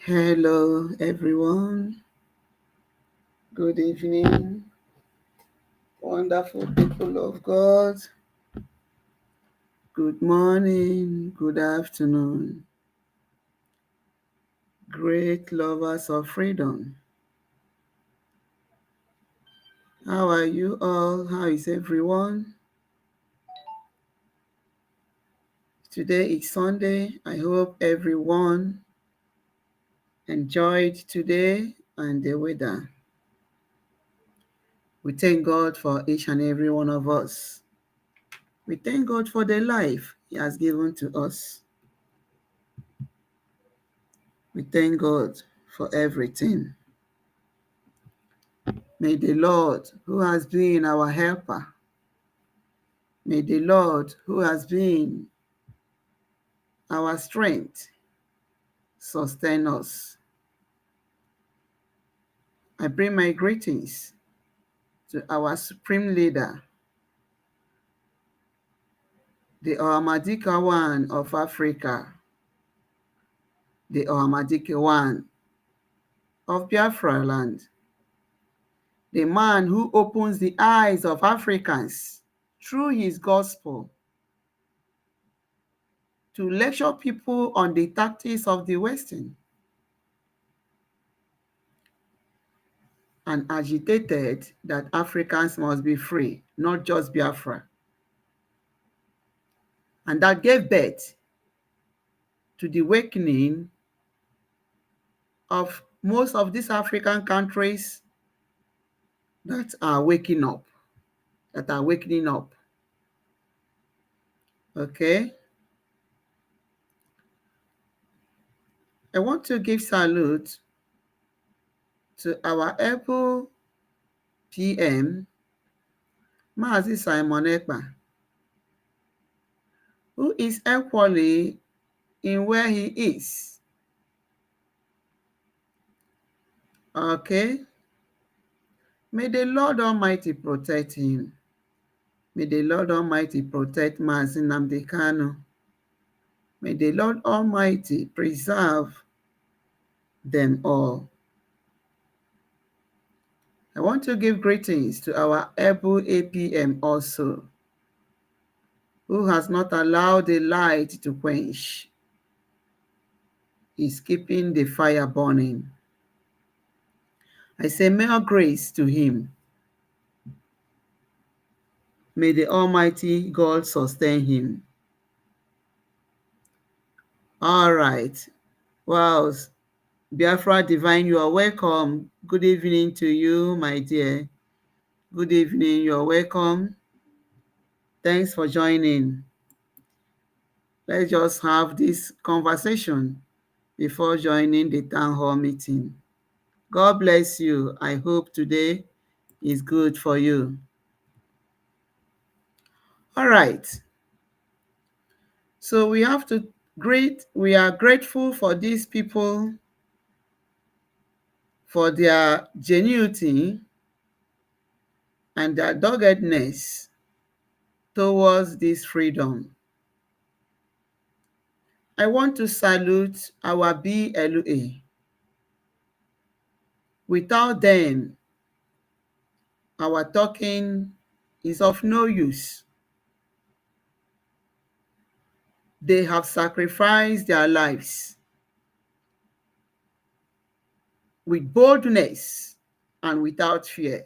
Hello, everyone. Good evening, wonderful people of God. Good morning, good afternoon, great lovers of freedom. How are you all? How is everyone? Today is Sunday. I hope everyone enjoyed today and the weather. We thank God for each and every one of us. We thank God for the life He has given to us. We thank God for everything. May the Lord, who has been our helper, may the Lord, who has been our strength, sustain us. I bring my greetings to our Supreme Leader, the Ohamadika one of Africa, the Ohamadika one of Biafra land, the man who opens the eyes of Africans through his gospel to lecture people on the tactics of the Western, and agitated that Africans must be free, not just Biafra. And that gave birth to the awakening of most of these African countries that are waking up, that are wakening up. Okay? I want to give salute to our able PM, Mazi Simon Ekpa, who is equally in where he is. Okay? May the Lord Almighty protect him. May the Lord Almighty protect Mazi Nnamdi Kanu. May the Lord Almighty preserve them all. I want to give greetings to our able APM also, who has not allowed the light to quench. He's keeping the fire burning. I say, more grace to him. May the Almighty God sustain him. All right. Wow. Biafra Divine, you are welcome. Good evening to you, my dear. Good evening. You're welcome. Thanks for joining. Let's just have this conversation before joining the town hall meeting. God bless you. I hope today is good for you. All right. So we have to we are grateful for these people for their genuity and their doggedness towards this freedom. I want to salute our BLA. Without them, our talking is of no use. They have sacrificed their lives with boldness and without fear.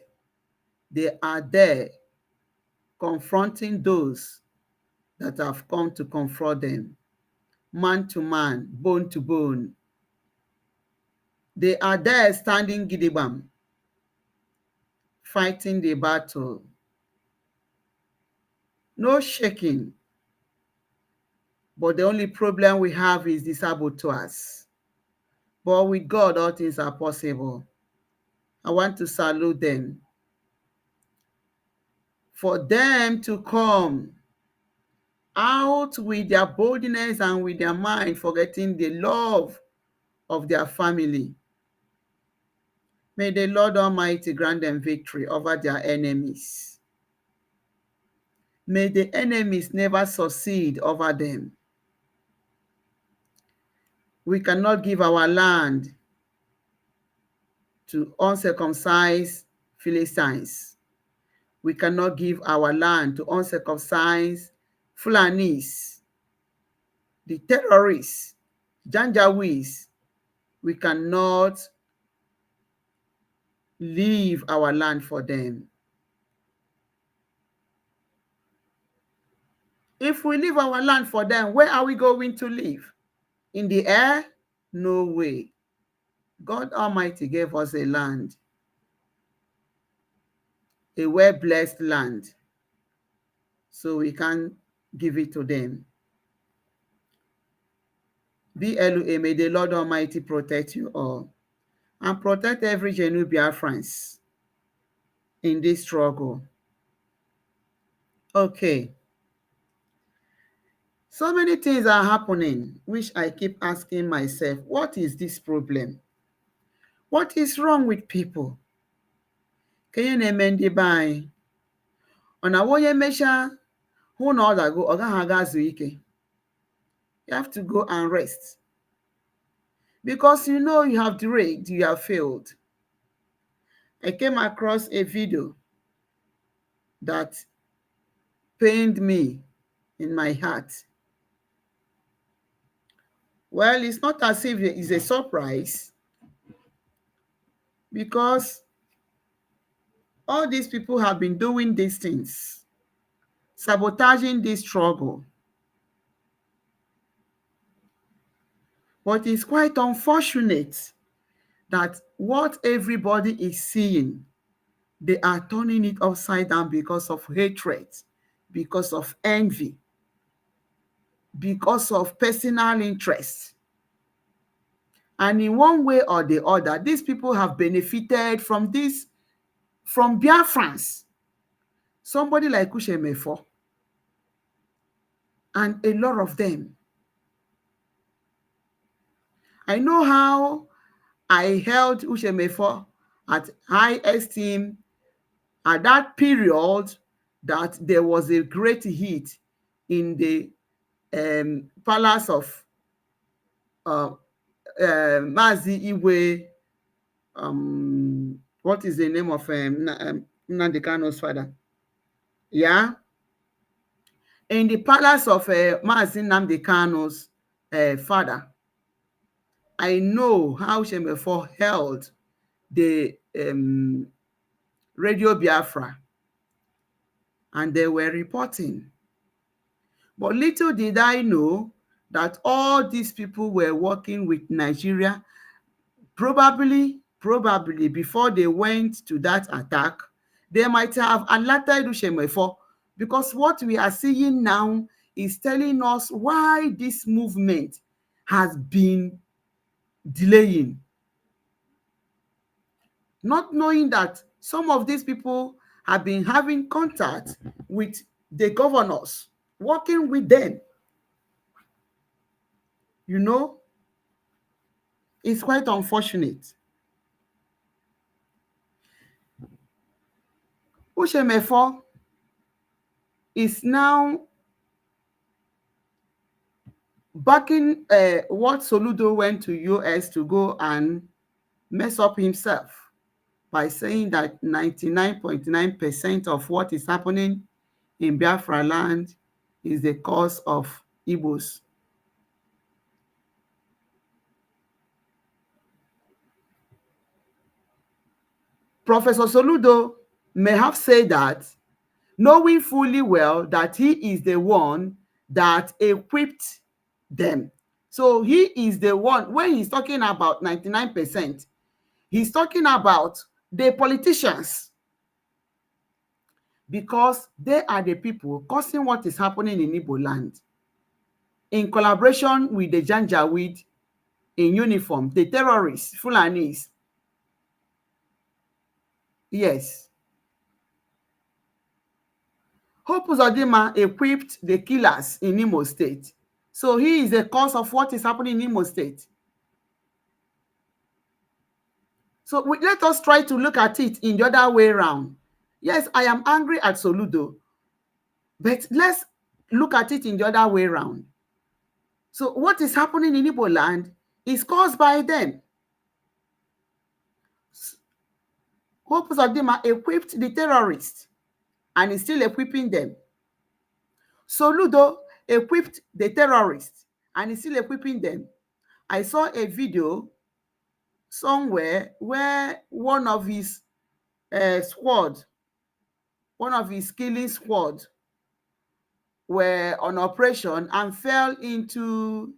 They are there confronting those that have come to confront them, man to man, bone to bone. They are there standing gidigam, fighting the battle. No shaking, but the only problem we have is the saboteurs. But with God, all things are possible. I want to salute them. For them to come out with their boldness and with their mind, forgetting the love of their family. May the Lord Almighty grant them victory over their enemies. May the enemies never succeed over them. We cannot give our land to uncircumcised Philistines. We cannot give our land to uncircumcised Fulanis, the terrorists, Janjaweeds. We cannot leave our land for them. If we leave our land for them, where are we going to live? In the air? No way. God Almighty gave us a land, a well-blessed land, so we can give it to them. Be Elohim, may the Lord Almighty protect you all and protect every genuine Biafrans in this struggle. Okay. So many things are happening, which I keep asking myself, what is this problem? What is wrong with people? Kenye na-eme ndị be anyị ọ na-awụ onye mechaa hụ na ọ gaghị aga zuo ike? You have to go and rest because you know you have dragged, you have failed. I came across a video that pained me in my heart. Well, it's not as if it's a surprise because all these people have been doing these things, sabotaging this struggle. But it's quite unfortunate that what everybody is seeing, they are turning it upside down because of hatred, because of envy, because of personal interest. And in one way or the other, these people have benefited from this, from Biafrans. Somebody like Ushemefo, and a lot of them. I know how I held Ushemefo at high esteem at that period that there was a great heat in the palace of Mazi Iwe. What is the name of Nnamdi Kanu's father? Yeah. In the palace of Mazi Nnamdi Kanu's father. I know how Shemefo held the Radio Biafra, and they were reporting. But little did I know that all these people were working with Nigeria. Probably before they went to that attack, they might have alerted Ushemefo, because what we are seeing now is telling us why this movement has been delaying. Not knowing that some of these people have been having contact with the governors, working with them. You know, it's quite unfortunate. Ushemefo is now backing what Soludo went to US to go and mess up himself by saying that 99.9% of what is happening in Biafra land is the cause of Igbos. Professor Soludo may have said that, knowing fully well that he is the one that equipped them. So he is the one, when he's talking about 99%, he's talking about the politicians, because they are the people causing what is happening in Igbo land, in collaboration with the Janjaweed in uniform, the terrorists, Fulanis. Yes. Hope Uzodinma equipped the killers in Imo State. So he is the cause of what is happening in Imo State. So let us try to look at it in the other way around. Yes, I am angry at Soludo, but let's look at it in the other way around. So what is happening in Igbo land is caused by them. Hope Uzodimma equipped the terrorists and is still equipping them. Soludo equipped the terrorists and is still equipping them. I saw a video somewhere where one of his squad, one of his killing squad, were on operation and fell into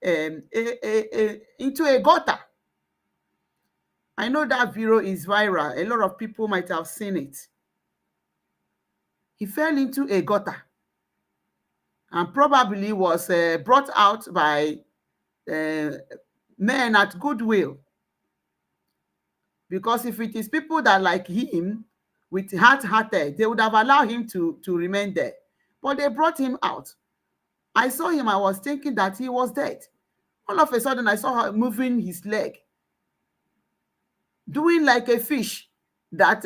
into a gutter. I know that video is viral. A lot of people might have seen it. He fell into a gutter and probably was brought out by men at goodwill. Because if it is people that like him, with heart-hearted, they would have allowed him to remain there. But they brought him out. I saw him, I was thinking that he was dead. All of a sudden, I saw her moving his leg, doing like a fish that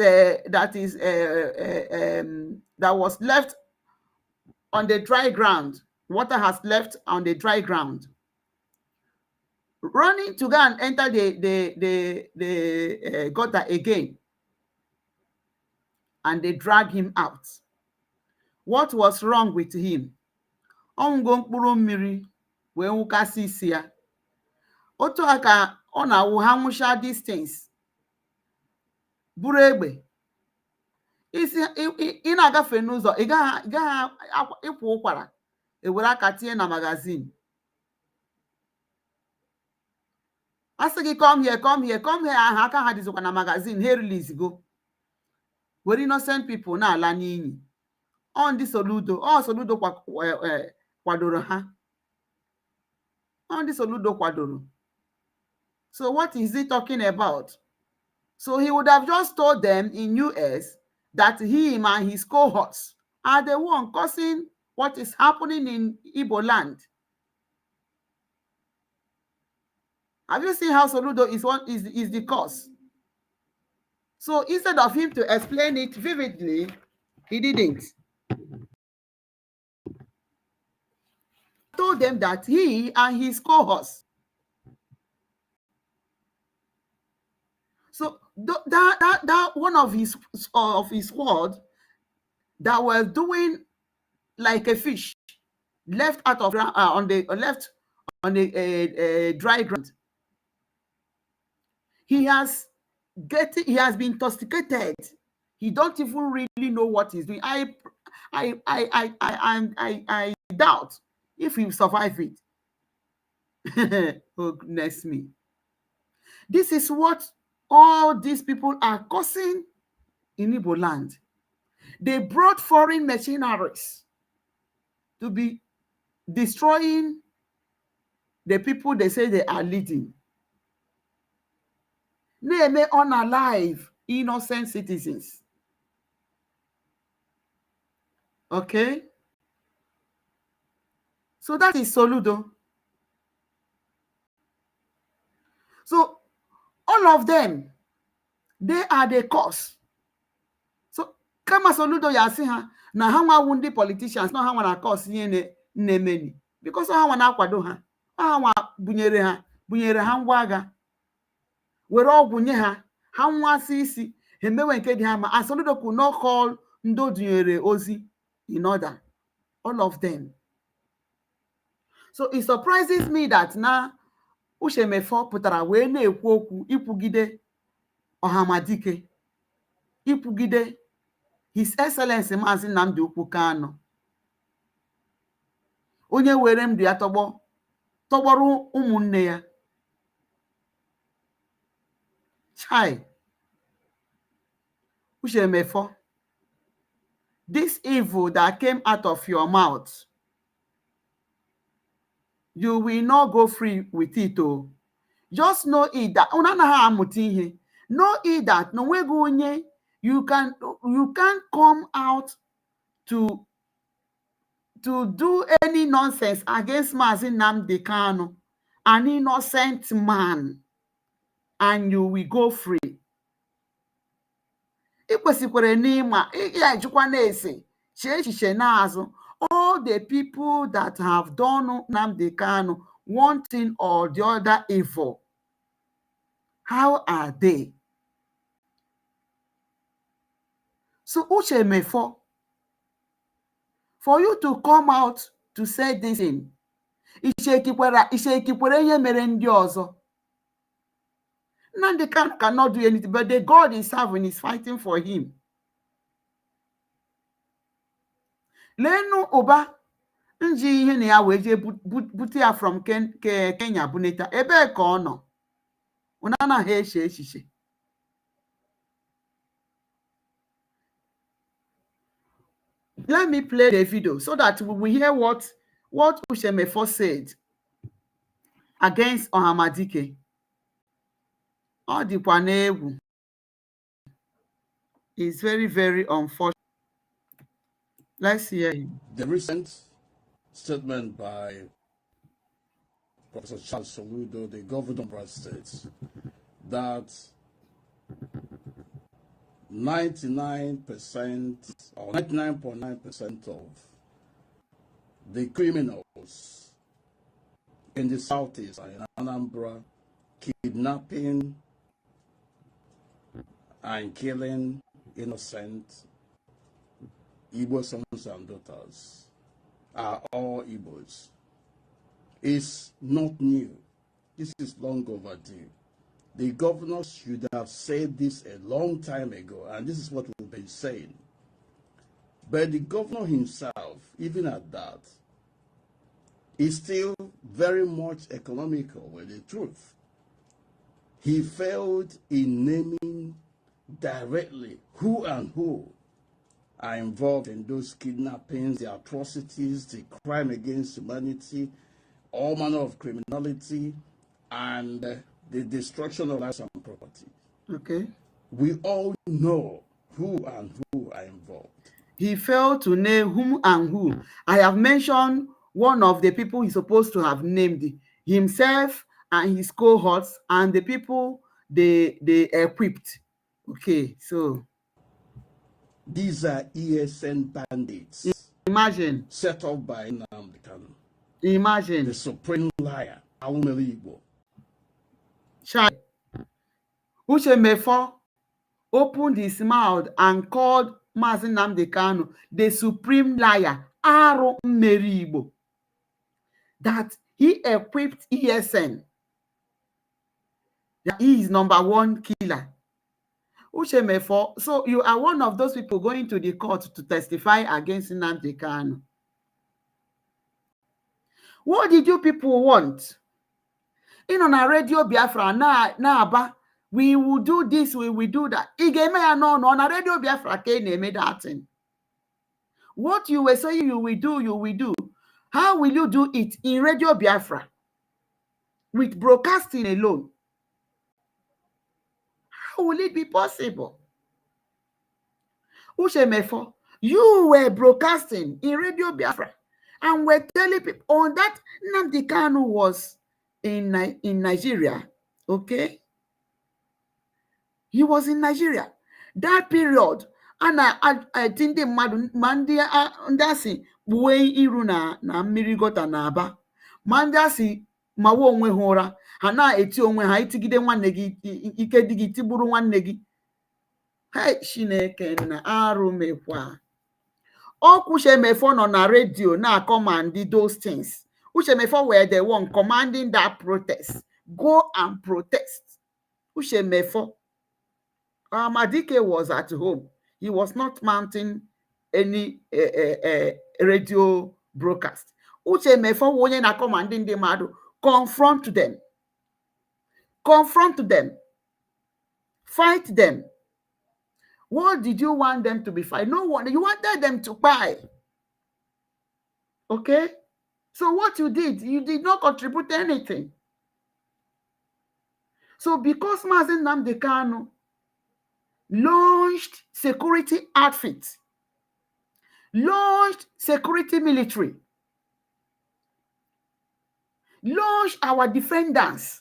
was left on the dry ground. Water has left on the dry ground. Running to go and enter the gutter again, and they drag him out. What was wrong with him? Ọṅụgo mkpụrụ mmiri wee nwụkasị isi ya. Otu a ka ọ na-awụ ha nwụcha distance buru egbe. Isi ị na-agafe n'ụzọ ị gaghị ịkwụ ụkwara ewere aka tinye na magazin. A sị gị come here ahụ aka ha dịzikwa na magazin ha release go. Were innocent people na-ala n'inyi. Ọ ndị Soludo kwadoro ha. Ọ ndị Soludo kwadoro. So what is he talking about? So he would have just told them in US that him and his cohorts are the one causing what is happening in Igbo land. Have you seen how Soludo is the cause? So instead of him to explain it vividly, he didn't. Told them that he and his cohorts. So that one of his squad that was doing like a fish left out of on the dry ground. He has been intoxicated. He don't even really know what he's doing. I doubt if he will survive it. Oh goodness me. This is what all these people are causing in Igbo land. They brought foreign machineries to be destroying the people they say they are leading. They may unalive innocent citizens. Okay? So that is Soludo. So all of them, they are the cause. So kama Soludo ya si ha na ha nwa ndị politicians na ha nwa na cause ihe na-emeni because ha nwa na-akwado ha. Ha nwa bunyere ha ngwa agha. Were ọgwụ nye ha nwasị isi emewe nke dị ha ma Soludo could not call ndị odinyere ozi in order. All of them. So it surprises me that na Ushemefo pụtara wee na-ekwu okwu ikwugide Ọhamadike, ikwugide His Excellency Maazị Nnamdi Ukwu Kanu, onye were ndụ ya tọgbọrọ ụmụnne ya. Chai, Ushemefo, this evil that came out of your mouth, you will not go free with it. Oh. Just know it that know it that no way go you can't come out to do any nonsense against Maazị Nnamdi Kanu, an innocent man, and you will go free. Ikwesikwere n'ịma ya ejikwa na-ese chee echiche n'azụ. All the people that have done Nnamdi Kanu one thing or the other evil. How are they? So Uchemefo, for you to come out to say this thing, Ishekikwere ihe mere ndị ọzọ. Nnamdi Kanu cannot do anything, but the God is serving is fighting for him. Lenu ụba nji ihe na ya wee jee bute ya from Kenya buneta ebee ka ọ nọ ụna anaghị eche echiche. Let me play the video so that we will hear what Uchemefo said against Ohamadike. Ọ dịkwa n'egwu. It's very, very unfortunate. Let's hear him. The recent statement by Professor Charles Soludo, the governor of Brad States, that 99% or 99.9% of the criminals in the Southeast and in Anambra kidnapping and killing innocent Igbo sons and daughters are all Igbos. It's not new. This is long overdue. The governor should have said this a long time ago, and this is what we've been saying. But the governor himself, even at that, is still very much economical with the truth. He failed in naming directly who and who are involved in those kidnappings, the atrocities, the crime against humanity, all manner of criminality, and the destruction of lives and property. Okay. We all know who and who are involved. He failed to name whom and who. I have mentioned one of the people he's supposed to have named, himself and his cohorts and the people they equipped. Okay, so these are ESN bandits. Imagine. Set up by Nnamdi Kanu. Imagine. The supreme liar, Igbo. Uchemefo opened his mouth and called Mazi Nnamdi Kanu the supreme liar, Arụ Mmeri Igbo, that he equipped ESN, that he is number one killer. Uchemefo, so you are one of those people going to the court to testify against Nnamdi Kanu. What did you people want? On a radio Biafra na aba, we will do this, we will do that. On a radio Biafra made that thing. What you were saying you will do. How will you do it in radio Biafra with broadcasting alone? How will it be possible? Uchemefo, you were broadcasting in radio Biafra and were telling people on that Nnamdi Kanu was in Nigeria, okay? He was in Nigeria. That period, and I think the Mandi Ndasi buwe iru na mmiri gota na Aba. Mandasi mawo onwe hora, hana eti onwe ha itigide nwanne gi ike digi tiburu nwanne gi. Hey, Chineke na arụ mekwa. Uchemefo nọ na radio na command those things. Uchemefo were the one commanding that protest. Go and protest. Uchemefo. Amadike was at home. He was not mounting any radio broadcast. Uchemefo wonye na commanding the madu. Confront them. Confront them. Fight them. What did you want them to be fight? No one. You wanted them to buy. Okay? So what you did not contribute anything. So because Mazi Nnamdi Kanu launched security outfits, launched security military, launched our defenders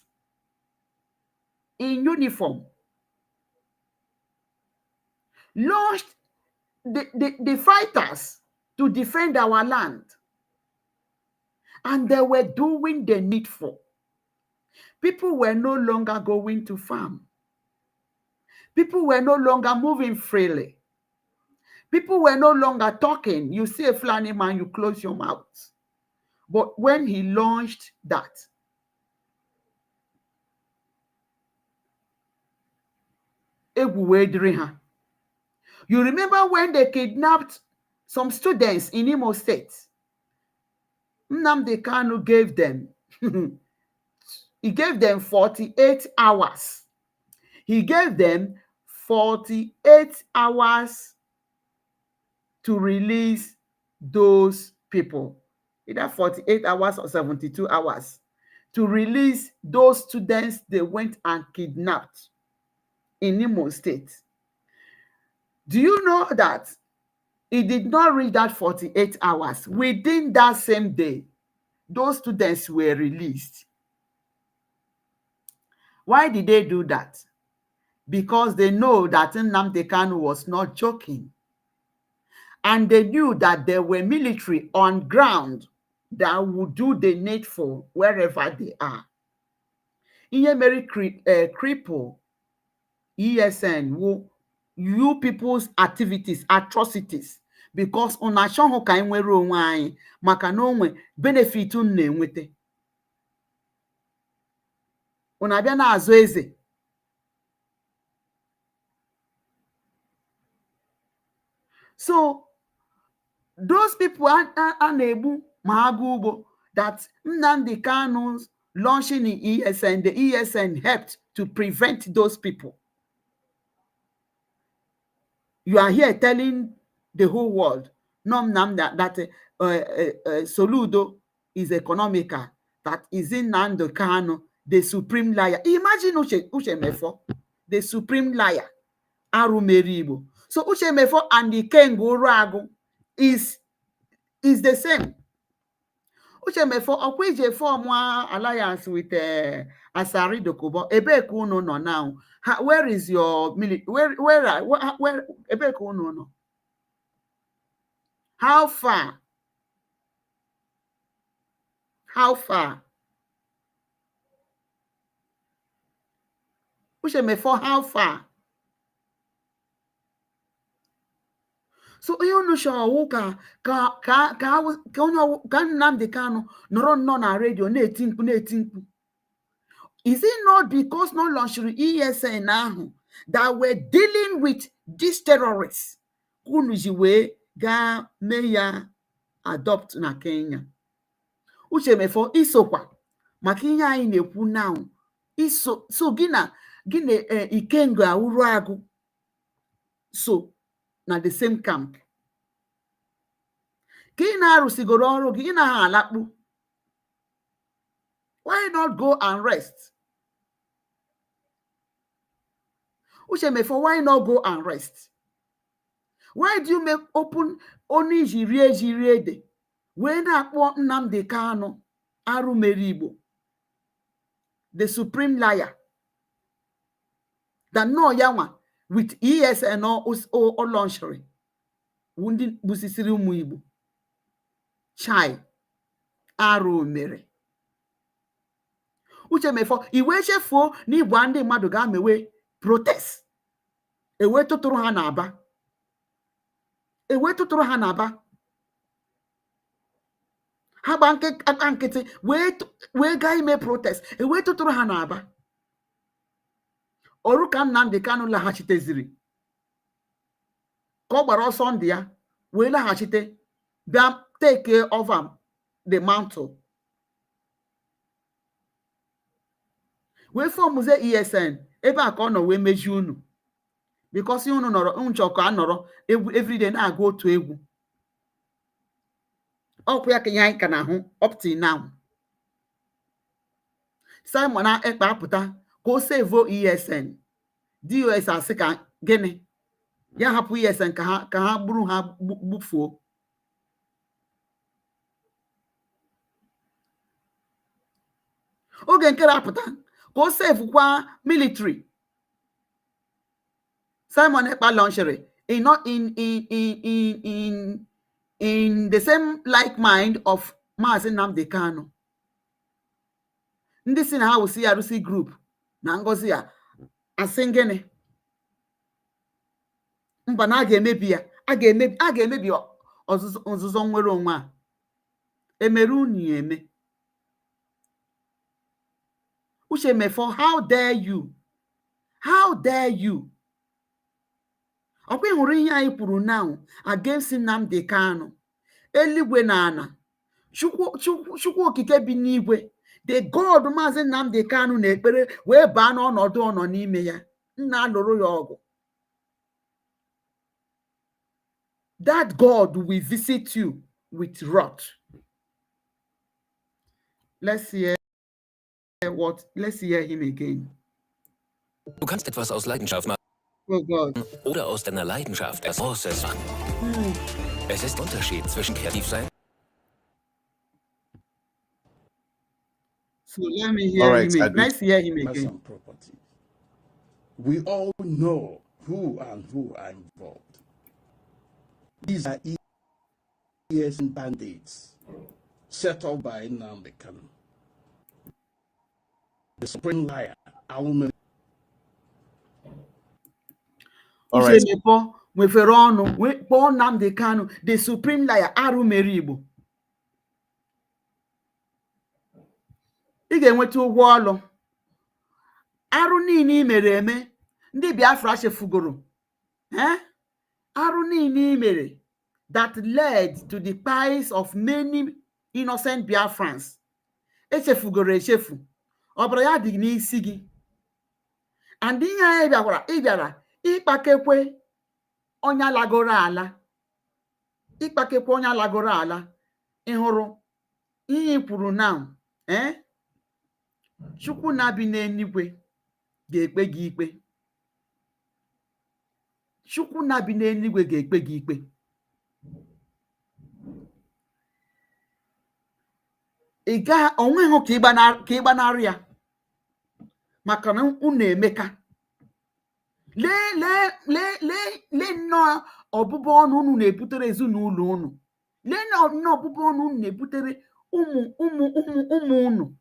in uniform, launched the fighters to defend our land. And they were doing the needful. People were no longer going to farm. People were no longer moving freely. People were no longer talking. You see a Fulani man, you close your mouth. But when he launched that, you remember when they kidnapped some students in Imo State? Nnamdi Kanu gave them, he gave them 48 hours. He gave them 48 hours to release those people. Either 48 hours or 72 hours to release those students they went and kidnapped in Imo State. Do you know that it did not reach that 48 hours? Within that same day, those students were released. Why did they do that? Because they know that Nnamdi Kanu was not joking. And they knew that there were military on ground that would do the needful wherever they are. Ihe mere cripple ESN will you people's activities, atrocities, because una chọhụ ka anyị nwere onwe anyị maka na onwe benefit unu na-enweta. Una abịa na-azụ eze. So those people a na-egbu ma agụ ugbo that Nnamdi Kanu's launching the ESN helped to prevent those people. You are here telling the whole world, that Soludo is economical, that is in Nnamdi Kanu, the supreme liar. Imagine Uche Mefo, the supreme liar, Arumeribo. So Uche Mefo and the Kengo Rago is the same. Uche Mefo, Okweje form one alliance with Asari Dokubo. Ebe kuno no now. Where is your military? Where Ebe kuno no? How far? How far? Uche Mefo, how far? So you know sure ka Nnamdi Kanu nọrọ na radio na-eti mkpu. Is it not because no launching ESN ahụ that were dealing with these terrorists? Unu ji wee gaa mee ya adopt na Kenya. Uche Mefo isokwa maka ihe anyị na-ekwu now. So gị na Ikengo Awuru Agụ so na the same camp. Ka ị na-arụsigoro ọrụ gị, ị na-ha alakpu. Why not go and rest? Uche Mefo, why not go and rest? Why do you make open only jiri when na-akpọ Nnamdi Kanu Arumeribo, the supreme liar, that no yawa with ESN or launchery wundi busisiri ụmụ Igbo chai arụ mere. Uche Mefo iwe chefuo na Igbo ndị mmadụ ga-amewe protest ewe tụtụrụ ha n'Aba ha gba aka nkịtị wee gaa ime protest ewe tụtụrụ ha n'Aba. Ọrụ ka Nnamdi Kanu laghachiteziri ka ọ gbara ọsọ ndụ ya wee laghachite bịa take over the mantle wee fọmụzie ESN ebe a ka ọ nọ wee meji unu because unu nọrọ nchọ ka a nọrọ everyday na-agụ otu egwu. Ọkwa ya ka ihe anyị ka na-ahụ up till now. Simon Ekpa apụta ka o sevo ESN, DOS asị ka gịnị ya hapụ ESN ka ha gburu ha gbufuo. Oge nkere apụta ka o sevukwa military. Simon Ekpa launchere in the same like mind of Maazị Nnamdi Kanu ndị si na ha wụ CRC group na Ngozi ya asị gịnị mba na a ga-emebi ya a ga-emebi ọzụzụ nnwere onwe a emere unu ya eme Uche Mefo, how dare you? How dare you? Ọkwa hụrụ ihe anyị kwuru now against Nnamdi Kanu. Eluigwe na ana. Chukwu okike bi n'igwe. The God Maazị Nnamdi Kanu na-ekpere wee baa n'ọnọdụ ọ nọ n'ime ya. Nna alụrụ ya ọgụ. That God will visit you with wrath. Let's hear him again. Du kannst etwas aus Leidenschaft machen. Oh God. Oder aus deiner Leidenschaft etwas Großes machen. Es ist ein Unterschied zwischen kreativ sein. So let me hear him again. Let's hear him again. Property. We all know who are involved. These are Elias bandits set up by Nnamdi Kanu. The supreme liar, Alumni. All right. Nwefere ọnụ kpọọ Nnamdi Kanu the supreme liar arụ mere Igbo. Ị ga-enweta ụgwọ ọlụ. Arụ niile ị mere eme ndị Biafra chefugoro. Arụ niile ị mere that led to the demise of many innocent Biafrans. Echefugoro echefu. Ọ bụrụ ya dị n'isi gị. And ihe anyị ịbịara ịkpakekwe onye lagoro ala. Ịkpakekwe onye lagoro ala. Ị hụrụ ihe kwuru now. Chukwu na-abi n'eluigwe ga-ekpe gị ikpe. Chukwu na-abi n'eluigwe ga-ekpe gị ikpe. Ị gaa onweghị ka ịgbanarị ya maka na unu emeka. Lee nnọọ ọbụbụ ọnụ unu na-ebutere ezinụlọ unu. Lee nnọọ ọbụbụ ọnụ unu na-ebutere ụmụ unu.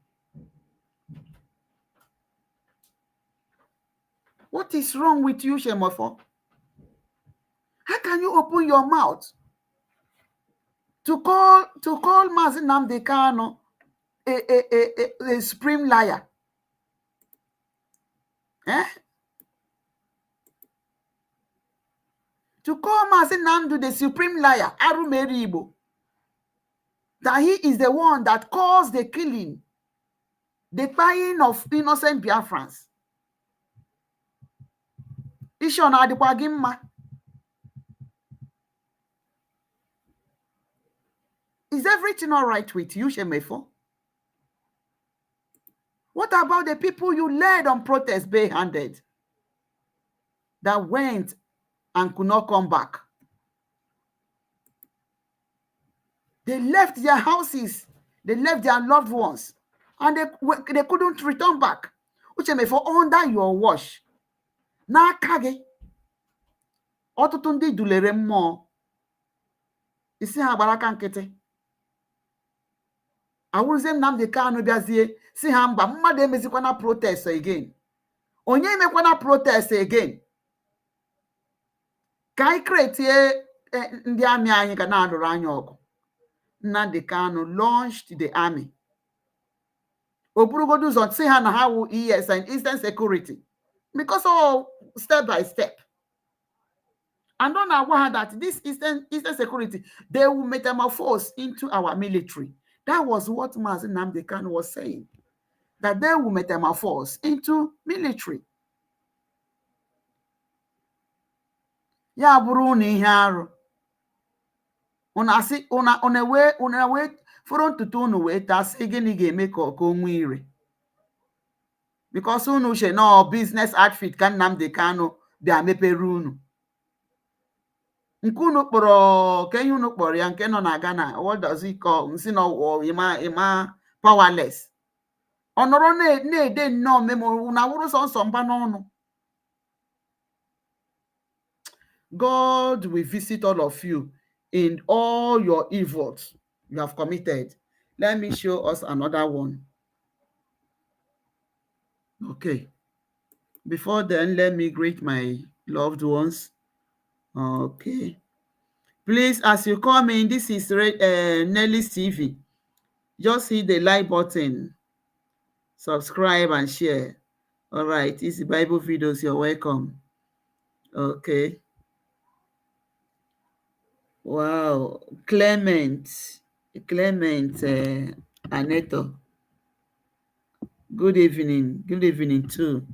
What is wrong with you, Shemofo? How can you open your mouth to call Maazị Nnamdi Kanu a supreme liar? To call Maazị Nnamdi the supreme liar, arụ mere Igbo, that he is the one that caused the killing, the dying of innocent Biafrans. Isi ọ na-adịkwa gị mma? Is everything all right with you, Shemefo? What about the people you led on protest barehanded that went and could not come back? They left their houses, they left their loved ones, and they couldn't return back. Shemefo, under your watch, n'aka gị ọtụtụ ndị dulere mmụọ isi ha gbara aka nkịtị. Awụrụzie Nnamdi Kanu bịazie si ha mba mmadụ emezikwana protest again. Onye emekwana protest again. Ka anyị kretie ndị amị anyị ga na-alụrụ anyị ọgụ. Nnamdi Kanu launched the army. O burugodu ụzọ si ha na ha wụ ES and Eastern Security. Because step by step. And don't know that this Eastern Security, they will metamorphose into our military. That was what Maazị Nnamdi Kanu was saying. That they will metamorphose into military. Ya bụrụ na ihe arụ. Una wee fọrọ ntutu unu wee tasị gịnị ga-eme ka o nwee ire. Because unu uche no business outfit ka Nnamdi Kanu bịa mepere unu. Nke unu kpọrọ ka ihe unu kpọrọ ya nke nọ na Ghana, what does he call? Nsi no ima powerless. Ọ nọrọ na-ede nnọọ memo na wụrụ sọnsọ mba n'ọnụ. God will visit all of you in all your evils you have committed. Let me show us another one. Okay. Before then, let me greet my loved ones. Okay. Please, as you come in, this is Nelly's TV. Just hit the like button, subscribe, and share. All right. It's the Bible videos. You're welcome. Okay. Wow. Clement Aneto. Good evening. Good evening, too.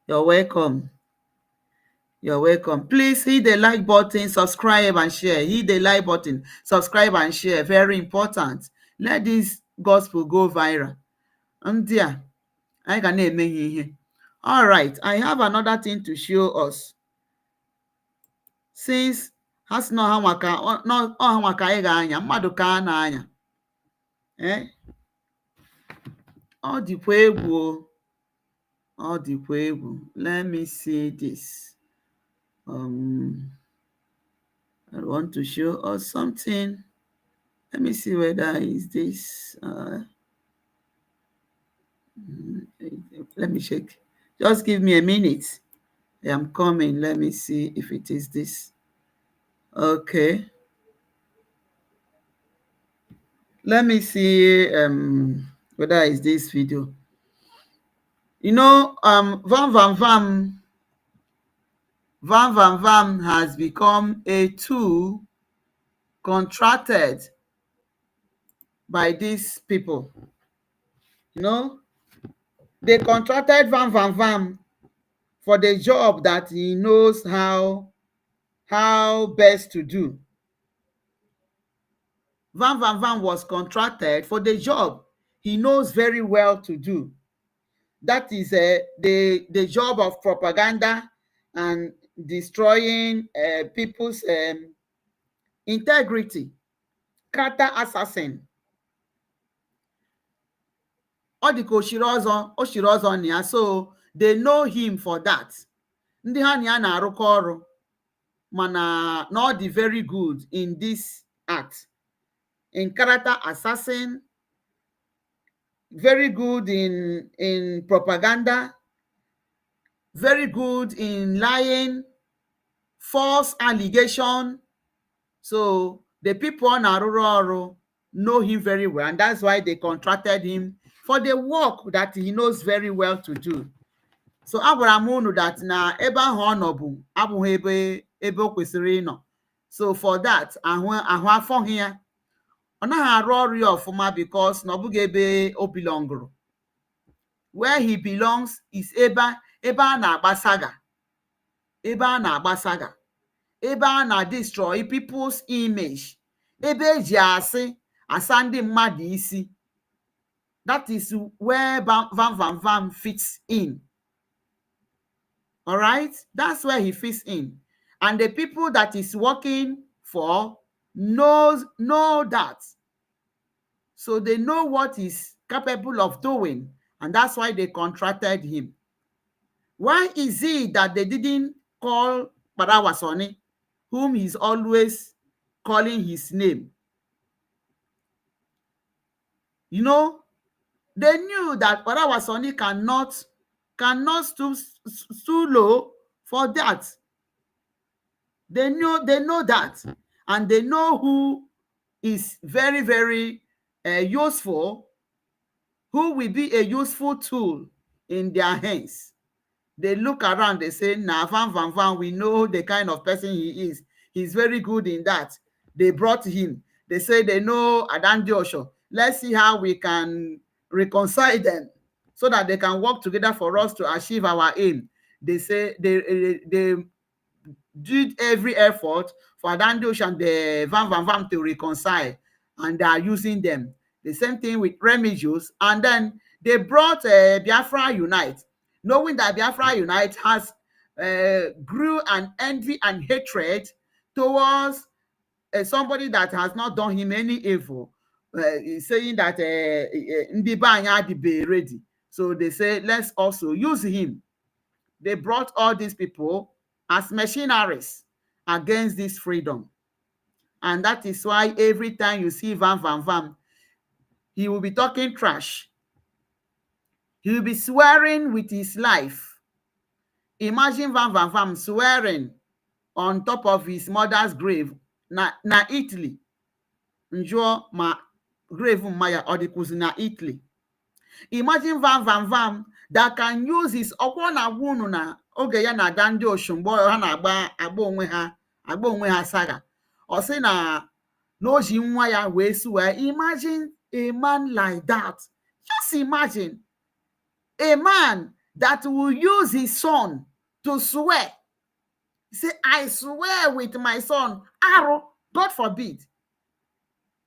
You're welcome. You're welcome. Please hit the like button, subscribe, and share. Hit the like button, subscribe, and share. Very important. Let this gospel go viral. And yeah, I can name here. All right, I have another thing to show us. Since has no ha maka no ha maka ị ga-anya mmadụ ka a na-anya. Ọ dịkwa egwu o. Ọ dịkwa egwu. Let me see this. I want to show us something. Let me see whether is this. Let me check. Just give me a minute. I am coming. Let me see if it is this. Okay. Let me see whether it's this video. You know, Vam has become a tool contracted by these people. You know, they contracted Vam for the job that he knows how best to do. Van was contracted for the job he knows very well to do. That is the job of propaganda and destroying people's integrity. Character assassin. Ọ dị ka o shiri ọzọ na ya, so they know him for that. Ndị ha na ya na-arụkọ ọrụ mana na ọ dị very good in this act. In character assassin, very good in propaganda, very good in lying, false allegation. So the people on Aruru know him very well, and that's why they contracted him for the work that he knows very well to do. So agwara m unu that na ebe ahụ ọ nọ bụ abụghị ebe o kwesịrị ịnọ. So for that, ahụ afọghị ya. Ọ naghị arụ ọrụ ya ọfụma because na ọ bụghị ebe o belongụrụ. Where he belongs is ebe a na-agba saga. Ebe a na-agba saga. Ebe a na-destroy people's image. Ebe eji asị asa ndị mmadụ isi. That is where Vam fits in. All right? That's where he fits in. And the people that he's working for know that. So they know what he's capable of doing. And that's why they contracted him. Why is it that they didn't call Parawasoni, whom he's always calling his name? You know, they knew that Parawasoni cannot stoop low for that. They know that, and they know who is very, very useful, who will be a useful tool in their hands. They look around, they say, nah, Van, we know the kind of person he is. He's very good in that. They brought him. They say they know Adandi Osho. Let's see how we can reconcile them so that they can work together for us to achieve our aim. They say they did every effort for Adandi Osho and the Van to reconcile, and they are using them. The same thing with Remigius. And then they brought Biafra Unite, knowing that Biafra Unite has grew an envy and hatred towards somebody that has not done him any evil, saying that Ndi Banya be ready. So they say, let's also use him. They brought all these people as machineries against this freedom. And that is why every time you see Van, he will be talking trash. He will be swearing with his life. Imagine Van Van Vam swearing on top of his mother's grave na Italy. Njụọ ma grave Maya ọ dịkwuzi na Italy. Imagine Van Van Vam that can use his ọkwọ na-agwa unu na oge ya na-ada ndị oshumgbe ha na-agba onwe ha saga. Ọ sị na o ji nwa ya wee suwe. Imagine a man like that. Just imagine a man that will use his son to swear. Say, I swear with my son. Arrow, God forbid.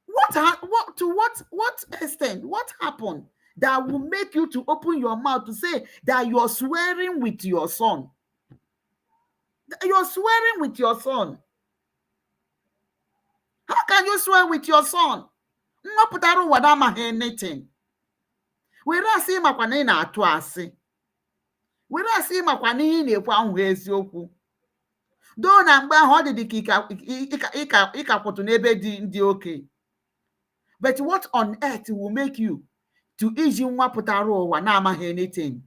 What extent? What happened that will make you to open your mouth to say that you're swearing with your son? You're swearing with your son. How can you swear with your son? Nwapụtara ụwa na-amaghị anything. Were asị makwa na ị na-atụ asị. Were asị makwa na ihe ị na-ekwu ahụ eziokwu. Doo na mgbe ahụ ọ dị ka ịkakwụtụ n'ebe dị oke. But what on earth will make you to iji nwapụtara ụwa na-amaghị anything?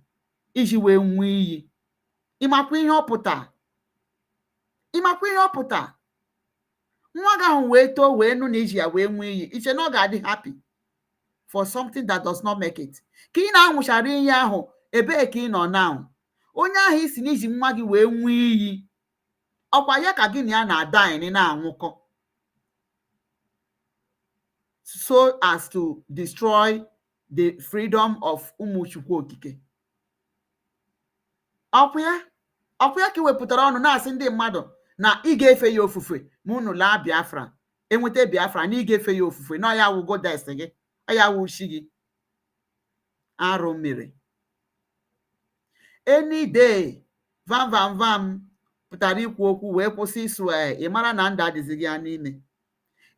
Iji wee nwee iyi. Ịmakwa ihe ọ pụta. Ịmakwa ihe ọ pụta. Nwa gị ahụ wee too wee nụ na iji ya wee nwee iyi. Iche na ọ ga-adị happy for something that does not make it. Ka ị na-anwụchara iyi ahụ, ebee ka ị nọ now? Onye ahụ isi n'iji nwa gị wee nwee iyi. Ọkwa ya ka gị na ya na-ada na-anwụkọ. So as to destroy the freedom of Umuchukwu Okike. Ọkwa ya ka wepụtara ọnụ na-asị ndị mmadụ na ị ga-efe ya ofufe ma unu laa Biafra. Enweta Biafra na ị ga-efe ya ofufe na ya wụ goddess gị. Ya wụ chi gị. Arụ mere. Any day Van Van Vam pụtara ikwu okwu wee kwụsị isu ị mara na ndụ adịghị ya n'ime.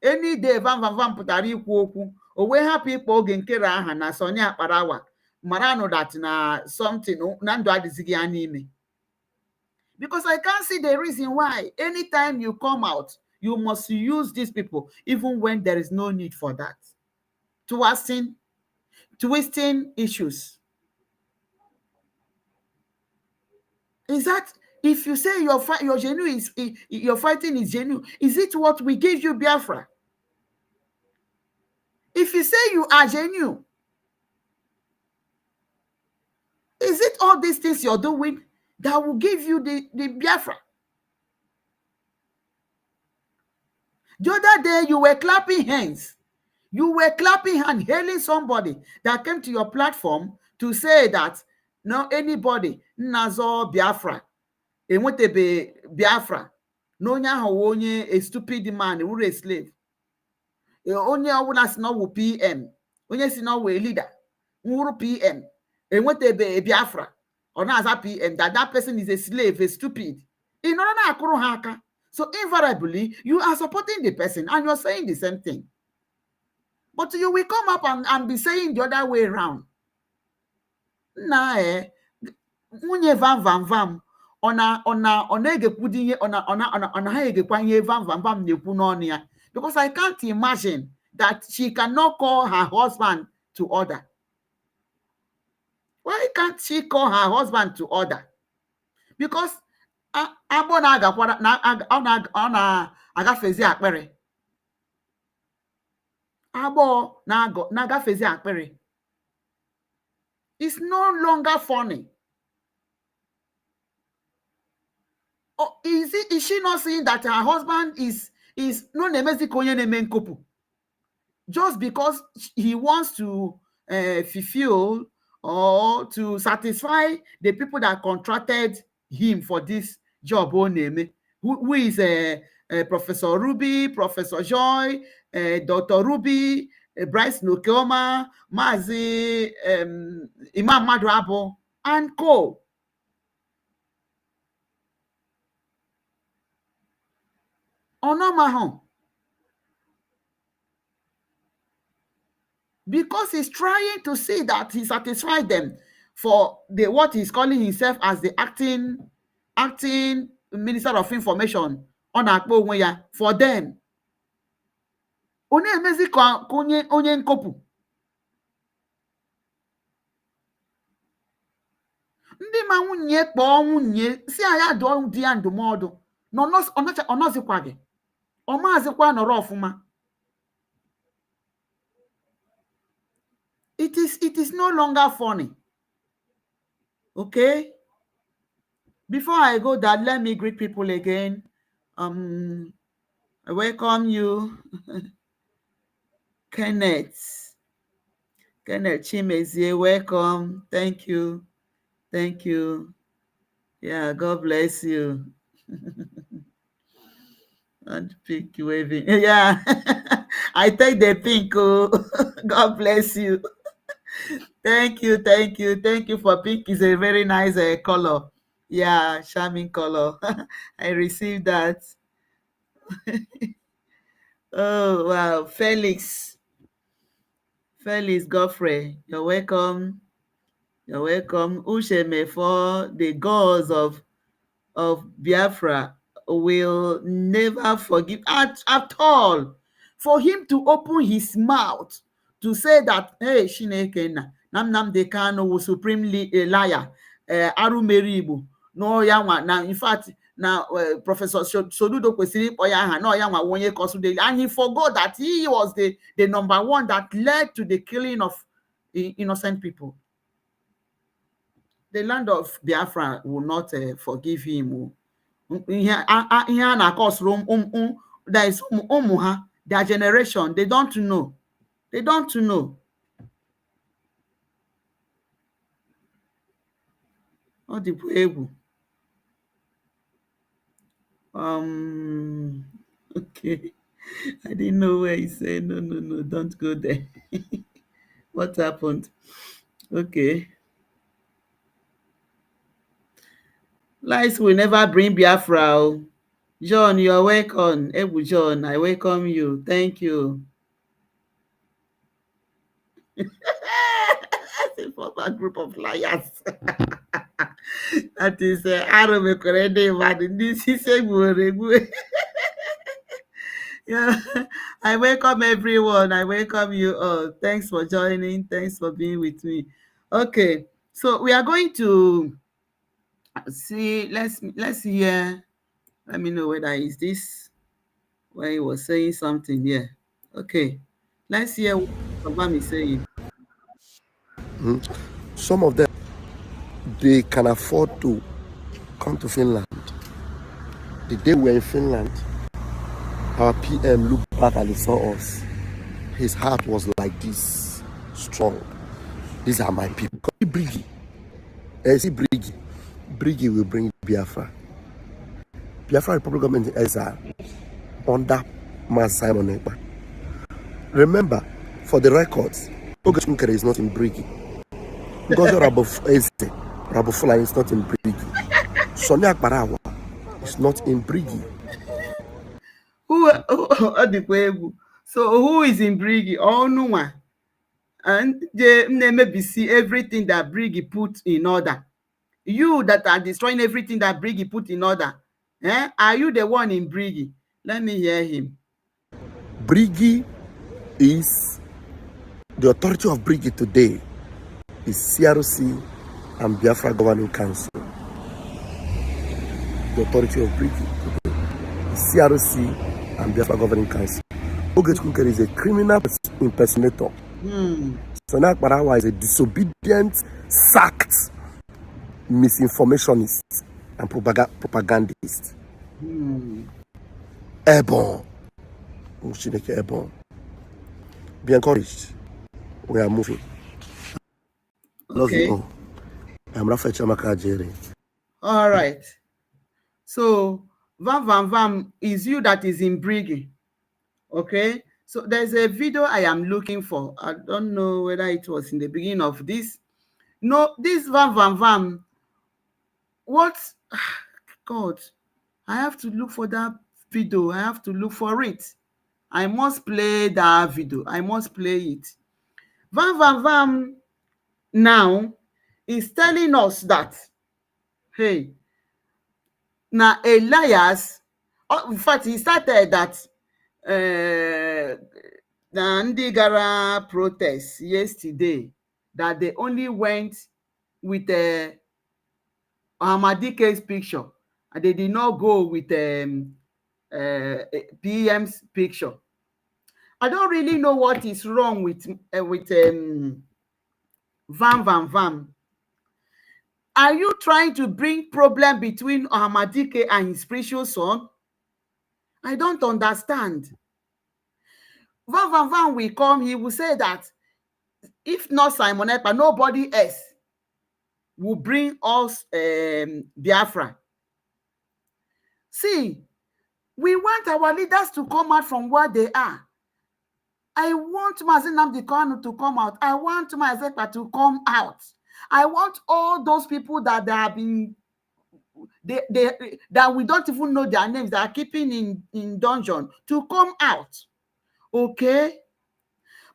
Any day Van Van Vam pụtara ikwu okwu o wee hapụ ịkpọ oge nkere aha na Sonny Akparawa mara nụ that na something na ndụ adịghị ya n'ime. Because I can't see the reason why anytime you come out you must use these people even when there is no need for that. Twisting issues. Is that if you say your genuine is your fighting is genuine, is it what we gave you Biafra? If you say you are genuine, is it all these things you're doing that will give you the Biafra? The other day you were clapping hands. You were clapping hands, hailing somebody that came to your platform to say that no anybody nazo Biafra. Enwetebe Biafra. No onye a stupid man, who a slave. Onye ọbụla si na ọ wụ PM. Onye si na ọ wụ leader. Nwụrụ PM. Enwetebe Biafra. Ọ na-aza PM. That person is a slave, a stupid. In order na akụrụ ha aka. So invariably, you are supporting the person and you're saying the same thing. But you will come up and be saying the other way around. Nah, nwunye Van Van Vam ọ na-egekwu ihe ọ naghị egekwa ihe Van Van Vam na-ekwu n'ọnụ ya. Because I can't imagine that she cannot call her husband to order. Why can't she call her husband to order? Because agbọ na-agakwara ọ na-agafezi akpịrị. Agbọ na-agafezi akpịrị. It's no longer funny. Oh, is she not seeing that her husband is no nemezi konye neme nkopu? Just because he wants to fulfill or to satisfy the people that contracted him for this job, who is Professor Ruby, Professor Joy, Dr. Ruby, Bryce Nokeoma, Mazi, Imam Madrabo, and co. Onomahon. Because he's trying to see that he satisfied them for what he's calling himself as the acting Minister of Information on akpo onwe ya for them. Onye emezi ka onye nkopu. ndị ma nwunye kpọọ nwunye si ya dụọ di ya ndụmọdụ na ọ nọzikwa gị, ọ maazịkwa nọrọ ọfụma. It is no longer funny. Okay, before I go that, let me greet people again. I welcome you. Kenneth Chimezie, welcome. Thank you. Yeah, God bless you. And pink waving. Yeah. I take the pink. Oh. God bless you. Thank you for pink. Is a very nice color. Yeah, charming color. I received that. Oh wow, Felix Godfrey, you're welcome. Usheme, for the gods of Biafra will never forgive at all. For him to open his mouth to say that, hey, Shineke na Nnamdi Kanu was supremely a liar, Arumeribu, no yanwa. Now, in fact, now Professor Soludo kwesịrị ịkpọ ya aha, no yanwa wonye kosudeli, and he forgot that he was the number one that led to the killing of innocent people. The land of Biafra will not forgive him. Ihe a na-akọsụrụ there is ụmụ ha, their generation, they don't know. Ọ dịkwa egwu. Okay, I didn't know where he said no, don't go there. What happened? Okay, lies will never bring Biafra. John, you're welcome. Ebu John, I welcome you. Thank you. That's a proper group of liars. That is this is a yeah. I welcome everyone. I welcome you all. Thanks for joining. Thanks for being with me. Okay, so we are going to see. Let's hear. Let me know whether is this where he was saying something here. Okay, let's hear what Obama is saying. Some of them, they can afford to come to Finland. The day we were in Finland, our PM looked back and he saw us. His heart was like this, strong. These are my people. Brigi. See Brigi. Brigi will bring Biafra. Biafra Republic government is under Mas Simon Ekpa. Remember, for the records, Ogechunkere is not in Brigi. Because Rabofula is not in Brigi. Sonia Akbarawa is not in Brigi. So who is in Brigi? Oh no one. And they maybe see everything that Brigi put in order. You that are destroying everything that Brigi put in order. Are you the one in Brigi? Let me hear him. Brigi is the authority of Brigi today is CRC and Biafra Governing Council. The authority of Brigi today is CRC and Biafra Governing Council. Ogechunkere is a criminal impersonator. Sonia Akbarawa is a disobedient, sacked misinformationist and propagandist. Airborne. Airborne. Be encouraged. We are moving. Love you all. I'm Rafael Chamaka Jerry. All right. So, Vam is you that is in Brigi. Okay. So, there's a video I am looking for. I don't know whether it was in the beginning of this. No, this Vam. What? God, I have to look for that video. I have to look for it. I must play that video. I must play it. Vam now is telling us that, hey, now Elias, in fact, he started that the Ndigara protest yesterday, that they only went with Ahmadike's picture, and they did not go with PM's picture. I don't really know what is wrong with Vam. Are you trying to bring problem between Ahmadike and his spiritual son? I don't understand. Van will come, he will say that if not Simon Ekpa, nobody else will bring us Biafra. See, we want our leaders to come out from where they are. I want Mazi Nnamdi Kanu to come out. I want Mazi Ekpa to come out. I want all those people that they have been, that we don't even know their names, that are keeping in dungeon, to come out. Okay?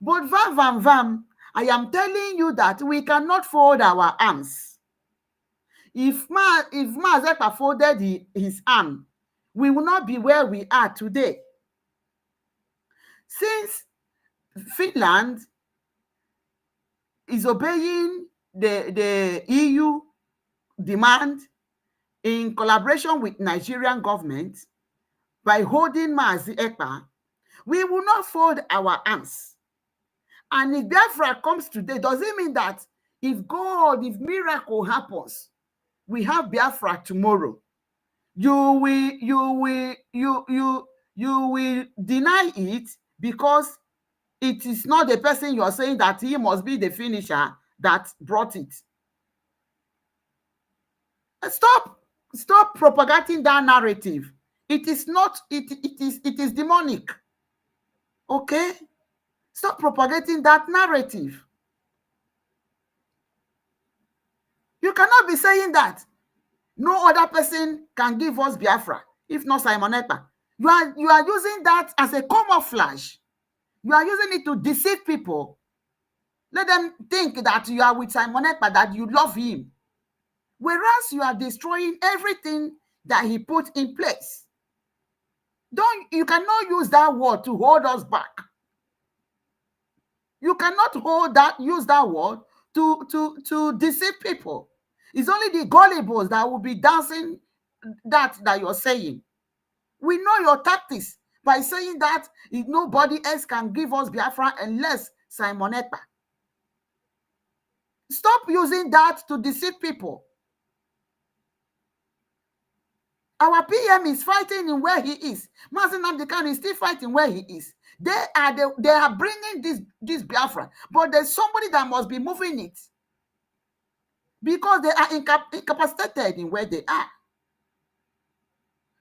But Vam, I am telling you that we cannot fold our arms. If Mazi Ekpa folded his arm, we will not be where we are today. Since Finland is obeying the EU demand in collaboration with Nigerian government by holding Mazi Ekpa, we will not fold our arms. And if Biafra comes today, does it mean that if miracle happens, we have Biafra tomorrow? You will deny it because it is not the person you are saying that he must be the finisher that brought it. Stop propagating that narrative. It is not, it is demonic. Okay? Stop propagating that narrative. You cannot be saying that no other person can give us Biafra if not Simon Ekpa. You are using that as a camouflage. You are using it to deceive people. Let them think that you are with Simon Ekpa, that you love him. Whereas you are destroying everything that he put in place. You cannot use that word to hold us back. You cannot use that word to deceive people. It's only the gullibles that will be dancing that you're saying. We know your tactics by saying that nobody else can give us Biafra unless Simon Ekpa. Stop using that to deceive people. Our PM is fighting in where he is. Mazi Nnamdi Kanu is still fighting where he is. They are bringing this Biafra, but there's somebody that must be moving it because they are incapacitated in where they are.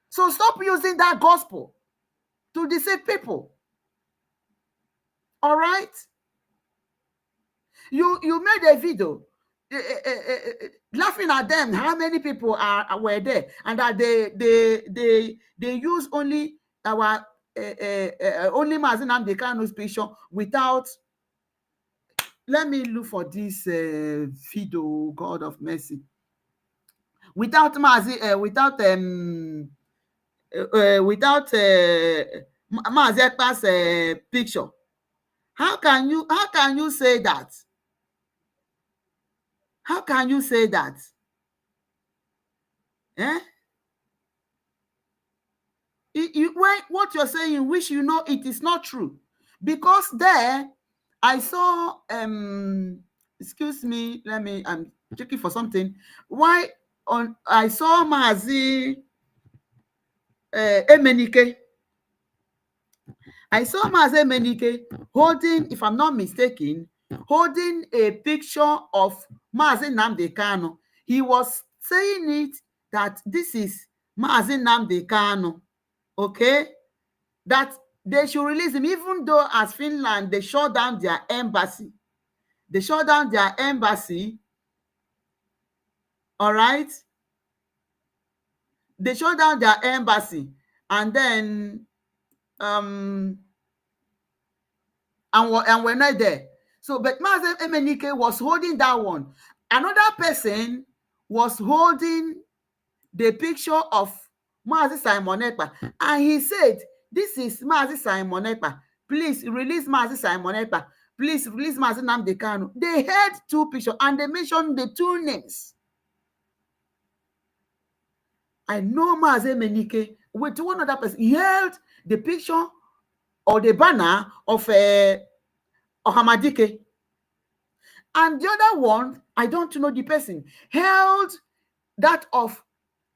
So stop using that gospel to deceive people. All right? You made a video laughing at them, how many people were there, and that they use only our only Mazi Nnamdi Kanu's picture without. Let me look for this video, God of mercy. Without Mazi, without Mazi Ekpa's picture. How can you say that? How can you say that? Eh? What you're saying, which you know it is not true. Because there, I saw, excuse me, I'm checking for something. I saw Mazi Emenike. I saw Mazi Emenike holding, if I'm not mistaken, holding a picture of Mazi Nnamdi Kanu. He was saying it that this is Mazi Nnamdi Kanu, okay? That they should release him, even though as Finland, they shut down their embassy. They shut down their embassy, all right? They shut down their embassy, and then, and we're not there. So, but Mazi Emenike was holding that one. Another person was holding the picture of Mazi Simon Ekpa, and he said, this is Mazi Simon Ekpa. Please release Mazi Simon Ekpa. Please release Mazi Nnamdi Kanu. They had two pictures and they mentioned the two names. I know Mazi Menike with one other person. He held the picture or the banner of Ohamadike. And the other one, I don't know the person, held that of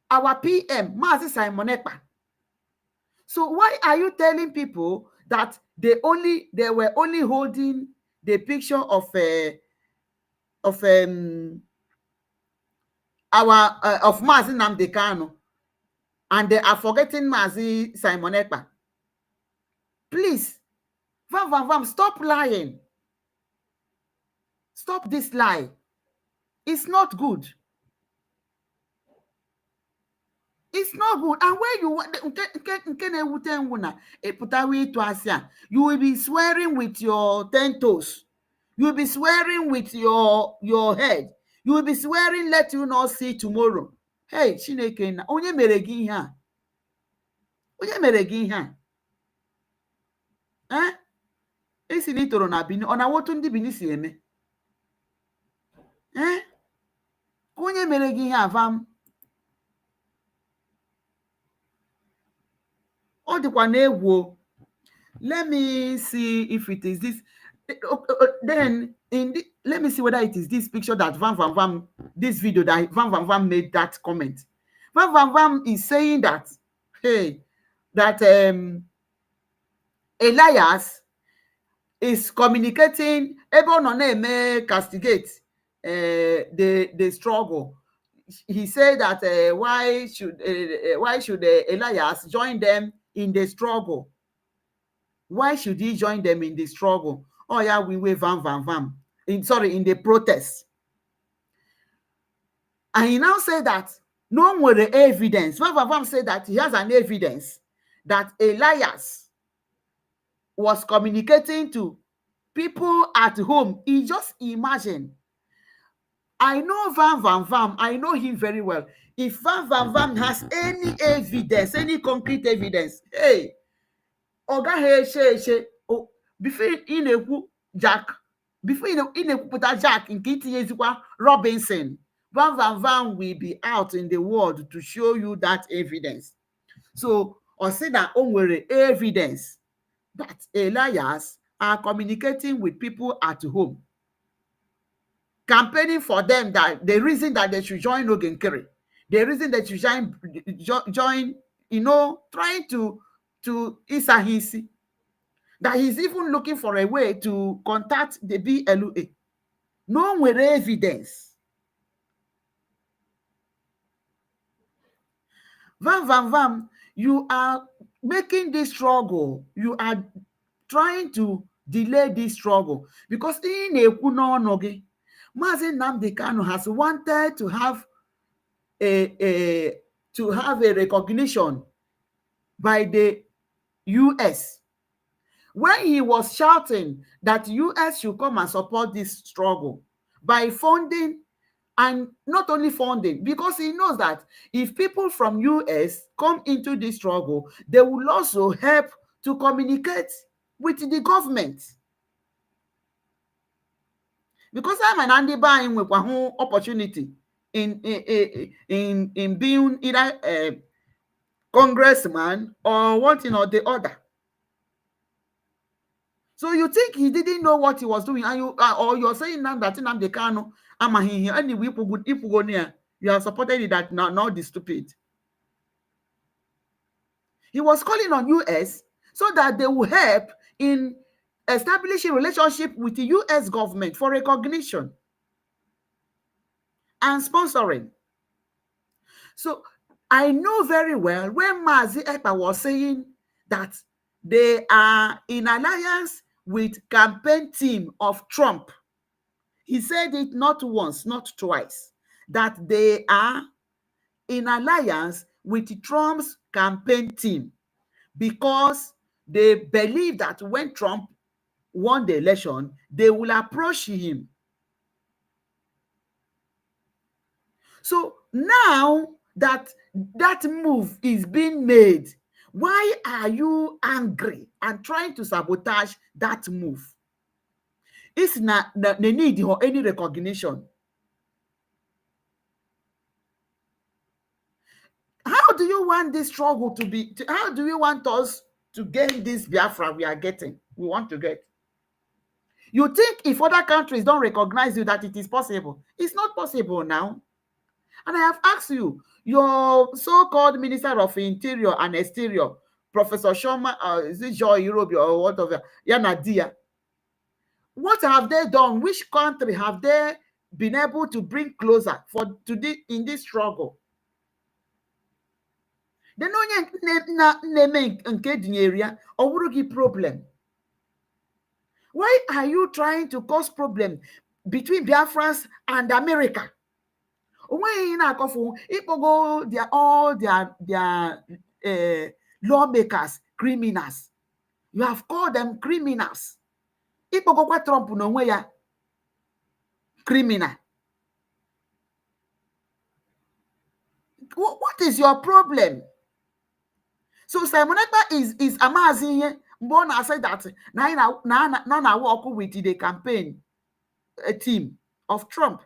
our PM, Mazi Simon Ekpa. So why are you telling people that they were only holding the picture of Mazi Nnamdi Kanu, and they are forgetting Mazi Simon Ekpa? Please, Vam, stop lying. Stop this lie. It's not good. It's not good. And when you you will be swearing with your 10 toes. You will be swearing with your head. You will be swearing, let you not see tomorrow. Hey, Chineke na onye mere gị ihe a? Onye mere gị ihe a? Esi na itoro na Bini, ọ na-awotu ndị Bini si eme? Onye mere gị ihe a, Vam? Ọ dịkwa na-egwu. Let me see if it is this. Then let me see whether it is this picture that Vam, this video that Vam made that comment. Vam is saying that, hey, that Elias is communicating, ebe castigate the struggle. He said that why should Elias join them in the struggle? Why should he join them in the struggle? Oh yeah, we wave Vam. In the protest. And he now said that no more evidence. Vam said that he has an evidence that Elias was communicating to people at home. He just imagine. I know Vam. I know him very well. If Vam has any evidence, any concrete evidence, hey, Oga he before in a Jack, before in a put a Jack in Kitty Robinson, Vam will be out in the world to show you that evidence. So, or say that only evidence that Elias are communicating with people at home, campaigning for them, that the reason that they should join Ogenkere, the reason that you join, trying to Isahisi, that he's even looking for a way to contact the BLUA. No more evidence. Vam, you are making this struggle. You are trying to delay this struggle because in Mazi Nnamdi Kanu has wanted to have a recognition by the US. When he was shouting that US should come and support this struggle by funding, and not only funding, because he knows that if people from US come into this struggle, they will also help to communicate with the government. Because I'm an Andy buying with one opportunity in being either a congressman or one thing or the other. So you think he didn't know what he was doing, and you're saying now that Nnamdi Kanu amahihi anyway people go near. You have supported that not the stupid. He was calling on US so that they will help in establishing a relationship with the US government for recognition and sponsoring. So I know very well when Mazi Ekpa was saying that they are in alliance with campaign team of Trump. He said it not once, not twice, that they are in alliance with Trump's campaign team because they believe that when Trump won the election, they will approach him. So now that move is being made, why are you angry and trying to sabotage that move? It's not the need for any recognition. How How do you want this struggle to be? How do you want us to gain this Biafra we want to get? You think if other countries don't recognize you that it is possible? It's not possible now. And I have asked you, your so-called Minister of Interior and Exterior, Professor Shoma, is it Joy Europe or whatever, Yanadia, what have they done? Which country have they been able to bring closer in this struggle? They know area or problem. Why are you trying to cause problem between Biafrans and America? When all their lawmakers criminals, you have called them criminals. Trump no ya criminal. What is your problem? So Simon Ekpa is amazing. Mbona said that now work with the campaign team of Trump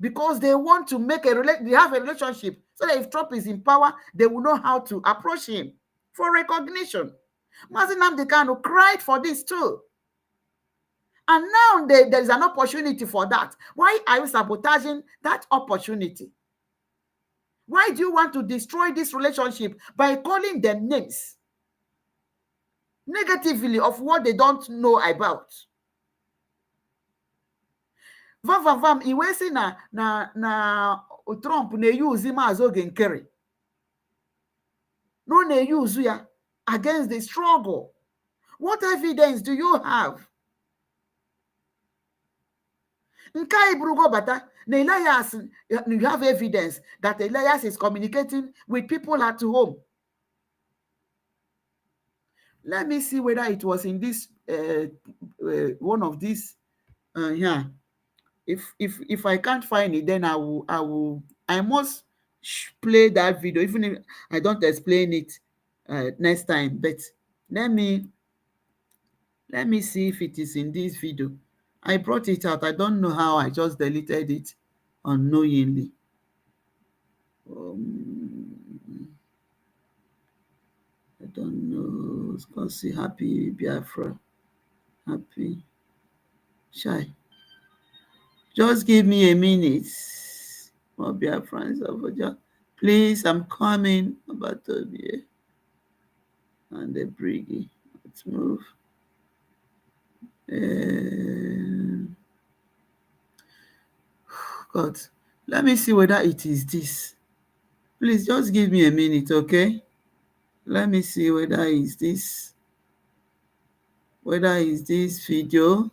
because they want to make they have a relationship so that if Trump is in power, they will know how to approach him for recognition. Mazi Nnamdi Kanu cried for this too. And now there is an opportunity for that. Why are you sabotaging that opportunity? Why do you want to destroy this relationship by calling them names negatively of what they don't know about? Vam iwesi na Trump na-use Maazị Oge Nkere. No na-use ya against the struggle. What evidence do you have? Nkai Brugo Bata, Elias, you have evidence that Elias is communicating with people at home. Let me see whether it was in this one of these. Yeah. If I can't find it, then I must play that video, even if I don't explain it next time. But let me see if it is in this video. I brought it out. I don't know how. I just deleted it unknowingly. I don't know. It's going to see happy Biafra. Happy. Shy. Just give me a minute. More Biafrans over there. Please, I'm coming. About to be and the briggy. Let's move. God, let me see whether it is this. Please just give me a minute, okay? Let me see whether it's this. Whether it's this video.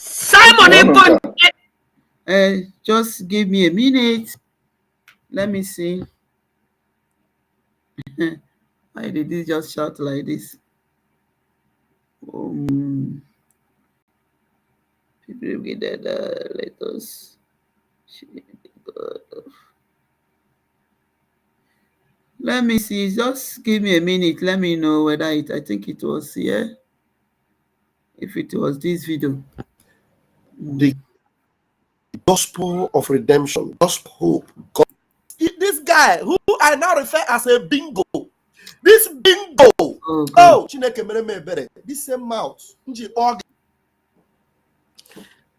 Simon, just give me a minute. Let me see. Why did he just shout like this? People get that. Let us. Let me see. Just give me a minute. Let me know whether I think it was here. If it was this video. The gospel of redemption, gospel hope. God. This guy who I now refer as a bingo. This bingo. Oh, this same mouth.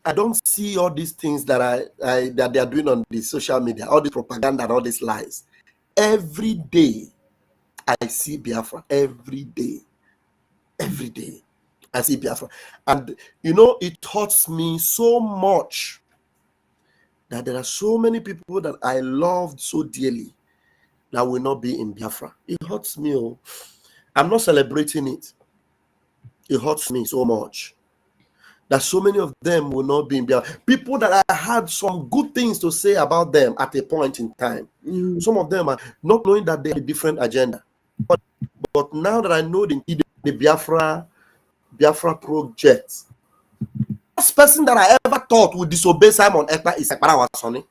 I don't see all these things that that they are doing on the social media, all this propaganda and all these lies. Every day, I see Biafra. Every day I see Biafra. And it hurts me so much that there are so many people that I loved so dearly that will not be in Biafra. It hurts me. Oh. I'm not celebrating it. It hurts me so much that so many of them will not be in Biafra. People that I had some good things to say about them at a point in time. Some of them are not knowing that they have a different agenda. But now that I know the Biafra project, the first person that I ever thought would disobey Simon Ekpa is Ekpara Wasoni.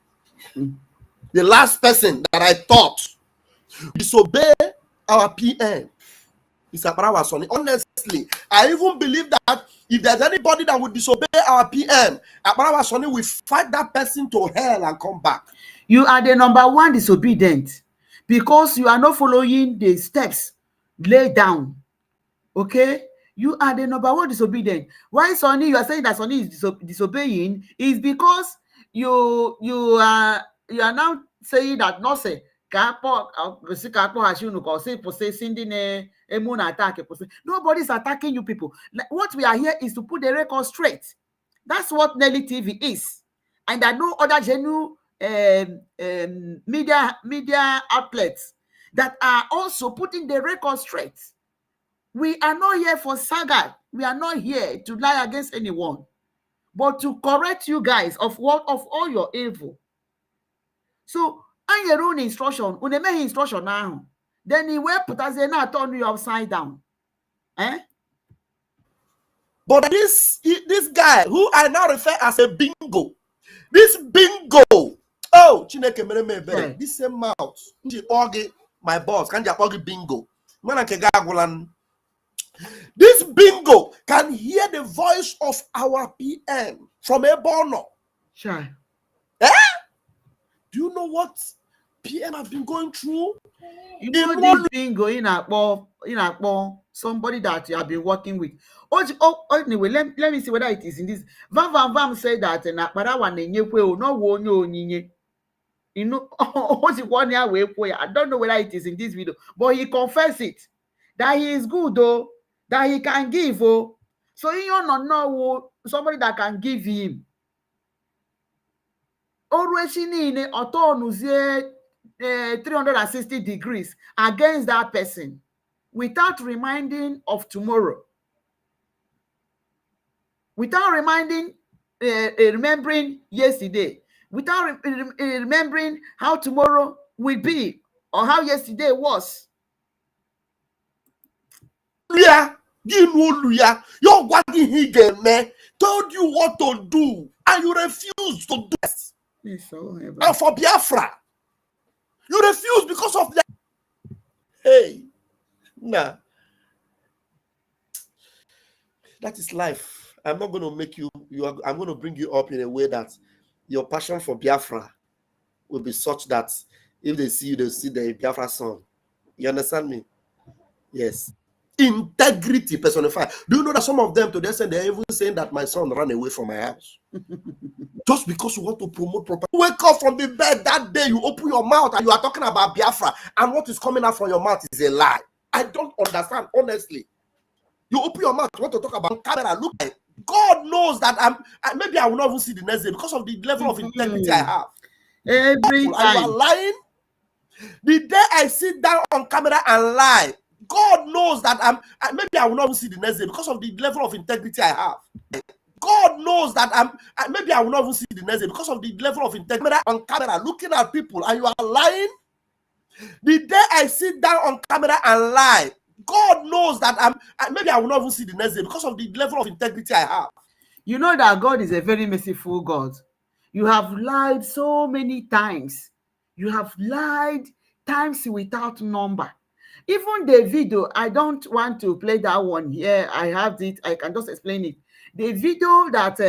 The last person that I thought disobey our PM is Akparawa Sonny. Honestly, I even believe that if there's anybody that would disobey our PM, Akparawa Sonny will fight that person to hell and come back. You are the number one disobedient because you are not following the steps laid down. Okay? You are the number one disobedient. Why Sonny, you are saying that Sonny is disobeying is because you are now saying that no say nobody's attacking you people. What we are here is to put the record straight. That's what Nelly TV is. And there are no other genuine media outlets that are also putting the record straight. We are not here for saga. We are not here to lie against anyone, but to correct you guys of all your evil. So, and your own instruction, when they make instruction now, then he will put us in turn you upside down. Eh? But this guy, who I now refer as a bingo, this bingo, oh, Chineke mere me ebere, this same mouth, my boss, can you bingo? This bingo can hear the voice of our PM from Ebono. Sure. Eh? Do you know what PM have been going through? You know this bingo in a somebody that you have been working with. Anyway, let me see whether it is in this. Vam said that na Akparawa na-enyekwe no wo onye onyinye. You know, I don't know whether it is in this video, but he confessed it that he is good though, that he can give. Oh, so you don't know somebody that can give him. Always in a 360 degrees against that person without reminding of tomorrow, without remembering yesterday, without remembering how tomorrow will be or how yesterday was. Yeah, your man told you what to do and you refused to do it. And for Biafra, you refuse because of that. Hey, nah, that is life. I'm not going to make you. I'm going to bring you up in a way that your passion for Biafra will be such that if they see you, they'll see the Biafra song. You understand me? Yes. Integrity personified. Do you know that some of them today they're even saying that my son ran away from my house? Just because you want to promote property. Wake up from the bed that day, you open your mouth and you are talking about Biafra, and what is coming out from your mouth is a lie. I don't understand, honestly. You open your mouth, you want to talk about camera. Look, God knows that maybe I will not even see the next day because of the level of integrity I have. Every time. You are lying. The day I sit down on camera and lie, God knows that maybe I will not even see the next day because of the level of integrity I have. God knows that maybe I will not even see the next day because of the level of integrity on camera, looking at people, and you are lying. The day I sit down on camera and lie, God knows that maybe I will not even see the next day because of the level of integrity I have. You know that God is a very merciful God. You have lied so many times. You have lied times without number. Even the video, I don't want to play that one here. I have it. I can just explain it. The video that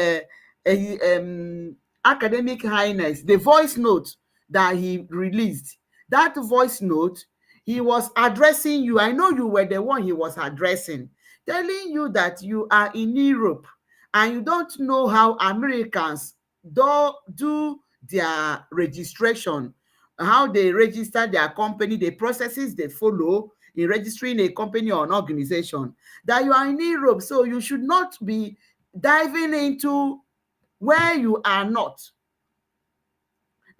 Academic Highness, the voice note that he released, that voice note, he was addressing you. I know you were the one he was addressing, telling you that you are in Europe and you don't know how Americans do their registration, how they register their company, the processes they follow in registering a company or an organization, that you are in Europe, so you should not be diving into where you are not.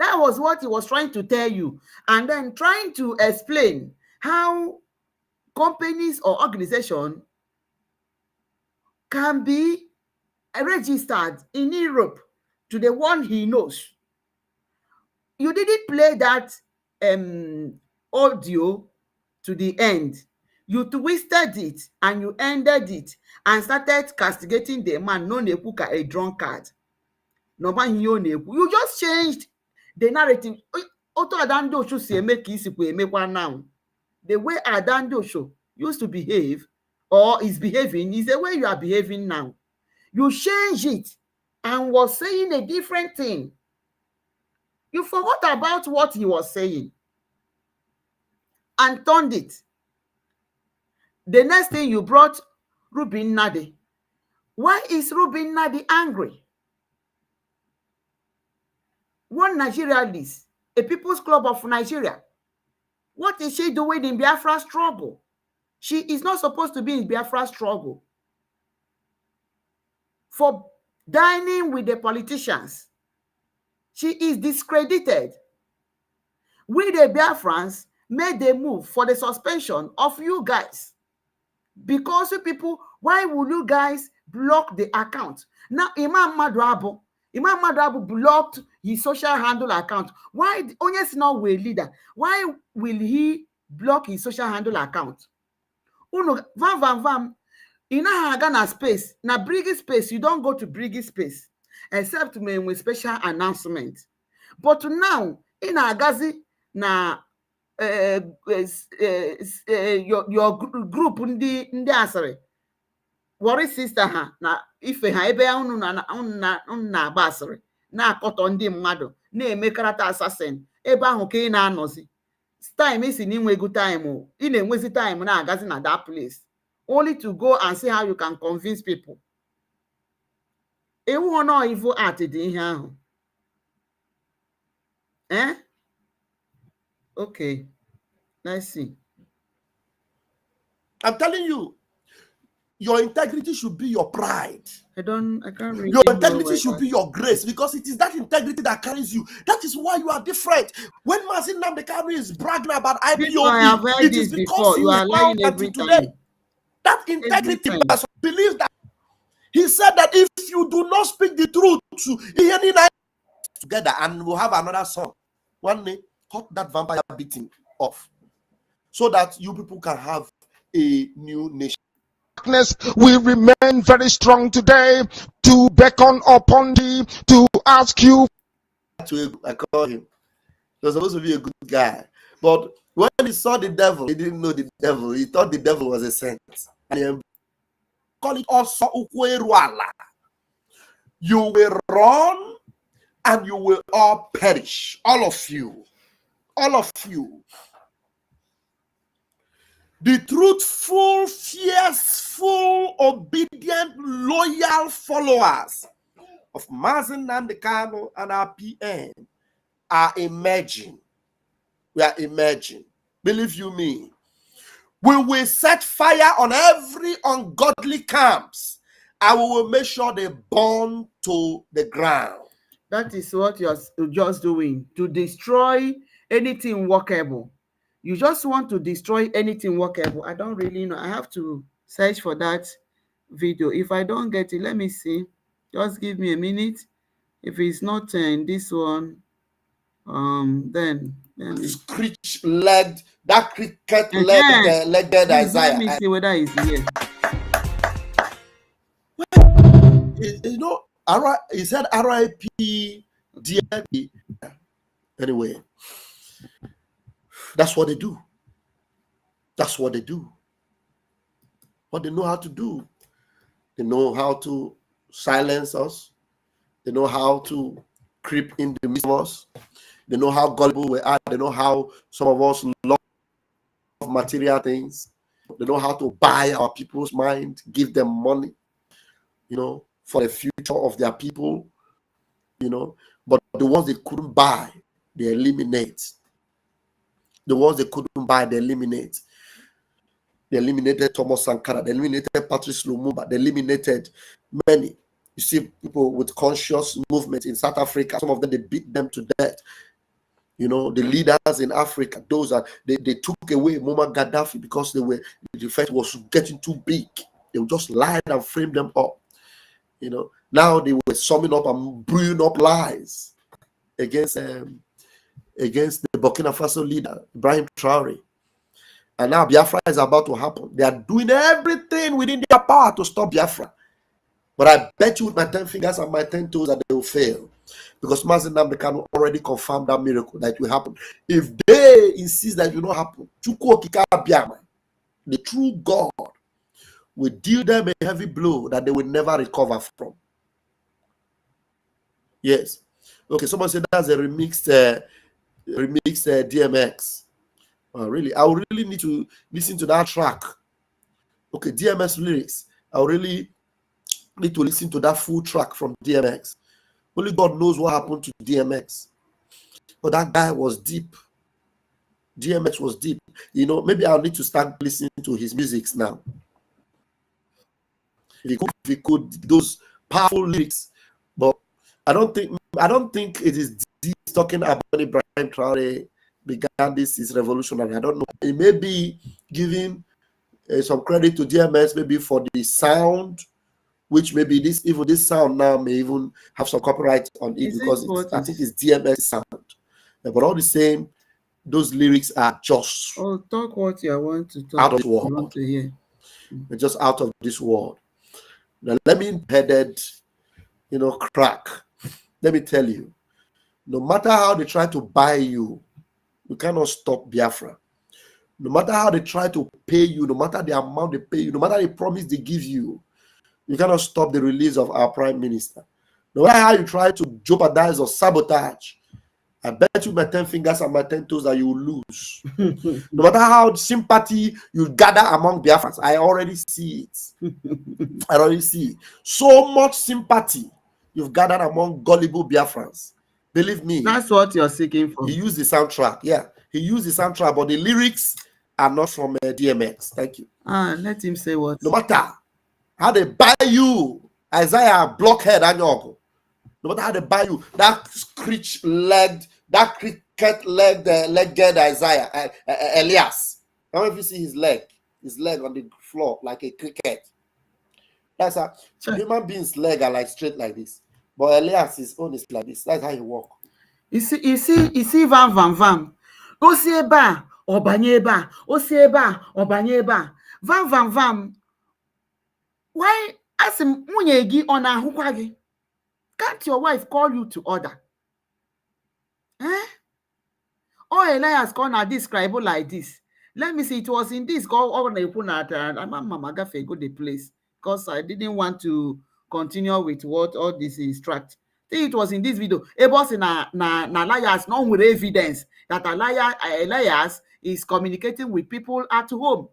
That was what he was trying to tell you, and then trying to explain how companies or organizations can be registered in Europe to the one he knows. You didn't play that audio to the end. You twisted it and you ended it and started castigating the man, no nepuka, a drunkard. No man, you just changed the narrative. Oto Adandosho si eme ka isikwa emekwa now. The way Adandosho used to behave or is behaving is the way you are behaving now. You change it and was saying a different thing. You forgot about what he was saying and turned it. The next thing you brought Rubin Nadi. Why is Rubin Nadi angry? One Nigerialist, a People's Club of Nigeria. What is she doing in Biafra struggle? She is not supposed to be in Biafra struggle. For dining with the politicians, she is discredited. We, the Biafrans, made a move for the suspension of you guys. Because you people, why will you guys block the account? Now, Imam Madrabo blocked his social handle account. Why? Onyes not a leader. Why will he block his social handle account? Uno, vam. In a Ghana space, na Briggy space, you don't go to Briggy space, except with special announcement. But now, in Agazi, na your group ndị asịrị worry sister ha na ife ha ebe unu na-agba asịrị na-akọtọ ndị mmadụ na-eme karata assassin ebe ahụ ka ị na-anọzi time isi na inwego time ị na-enwezi time na-agazi na that place only to go and see how you can convince people. Ewu no evil art dị ihe ahụ. Okay, let's see. I'm telling you, your integrity should be your pride. I can't really. Your integrity should be your grace, because it is that integrity that carries you. That is why you are different. When Mazin Nnamdi is bragging about IPOB, it is because you are lying every time. That integrity believes that he said that if you do not speak the truth together, and we'll have another song one day, cut that vampire beating off, so that you people can have a new nation. We remain very strong today to beckon upon thee, to ask you. I call him. He was supposed to be a good guy, but when he saw the devil, he didn't know the devil. He thought the devil was a saint. And he call it also Ukweruala. You will run and you will all perish. All of you. All of you. The truthful, fierceful, obedient, loyal followers of Mazin Nnamdi and our PM are emerging. We are emerging. Believe you me. We will set fire on every ungodly camps, and we will make sure they burn to the ground. That is what you're just doing, to destroy anything workable. You just want to destroy anything workable. I don't really know. I have to search for that video. If I don't get it, let me see. Just give me a minute. If it's not in this one, then Screech-legged, that cricket-legged Isaiah. Let me see whether it's here. You know, he said R.I.P. DLP. Anyway, that's what they do. That's what they do. What they know how to do. They know how to silence us. They know how to creep in the midst of us. They know how gullible we are. They know how some of us love material things. They know how to buy our people's mind, give them money, you know, for the future of their people, you know. But the ones they couldn't buy, they eliminate. The ones they couldn't buy, they eliminate. They eliminated Thomas Sankara. They eliminated Patrice Lumumba. They eliminated many. You see people with conscious movement in South Africa. Some of them, they beat them to death. You know, the leaders in Africa, those are, they took away Muammar Gaddafi because the effect was getting too big. They would just lie and frame them up. You know, now they were summing up and brewing up lies against the Burkina Faso leader, Ibrahim Traore. And now Biafra is about to happen. They are doing everything within their power to stop Biafra. But I bet you with my 10 fingers and my 10 toes that they will fail. because Mazi Nnamdi Kanu already confirmed that miracle that will happen. If they insist that it will not happen, Chukwu Okike Abiama, the true God, will deal them a heavy blow that they will never recover from. Yes. Okay, someone said that's a remixed DMX. Really, I would really need to listen to that track. Okay, DMX lyrics. I would really need to listen to that full track from DMX. Only God knows what happened to DMX. But that guy was deep. DMX was deep. You know, maybe I'll need to start listening to his music now. If he could, those powerful lyrics. But I don't think it is deep talking about Ibrahim Traore began this is revolutionary. I don't know. It may be giving some credit to DMX maybe for the sound, which maybe this sound now may even have some copyright on it because I think it's DMX sound. But all the same, those lyrics are just talk what you want to talk. out of this world. You want to hear. They're just out of this world. Now let me headed, crack. Let me tell you, no matter how they try to buy you, you cannot stop Biafra. No matter how they try to pay you, no matter the amount they pay you, no matter the promise they give you, you cannot stop the release of our prime minister. No matter how you try to jeopardize or sabotage, I bet you my 10 fingers and my 10 toes that you will lose. No matter how sympathy you gather among Biafrans, I already see it. I already see it. So much sympathy you've gathered among gullible Biafrans. Believe me. That's what you're seeking for. He used the soundtrack. Yeah, he used the soundtrack, but the lyrics are not from DMX. Thank you. Let him say what. No matter how they buy you, Isaiah Blockhead Anyogo. No matter how they buy you, that cricket-legged Isaiah Elias. I don't know if you see his leg on the floor like a cricket. That's how human beings' leg are like straight like this, but Elias his own is like this. That's how he walk. You see, vam. Osi eba, obanye eba. Osi eba, obanye eba. Vam. Why ask him nwunye gi ona ahukwa gi? Can't your wife call you to order? Oh, Elias gonna describe like this. Let me see. It was in this go on Mama Gafe go the place because I didn't want to continue with what all this instruct. Think it was in this video. Ebo say na Elias no with evidence that Elias is communicating with people at home.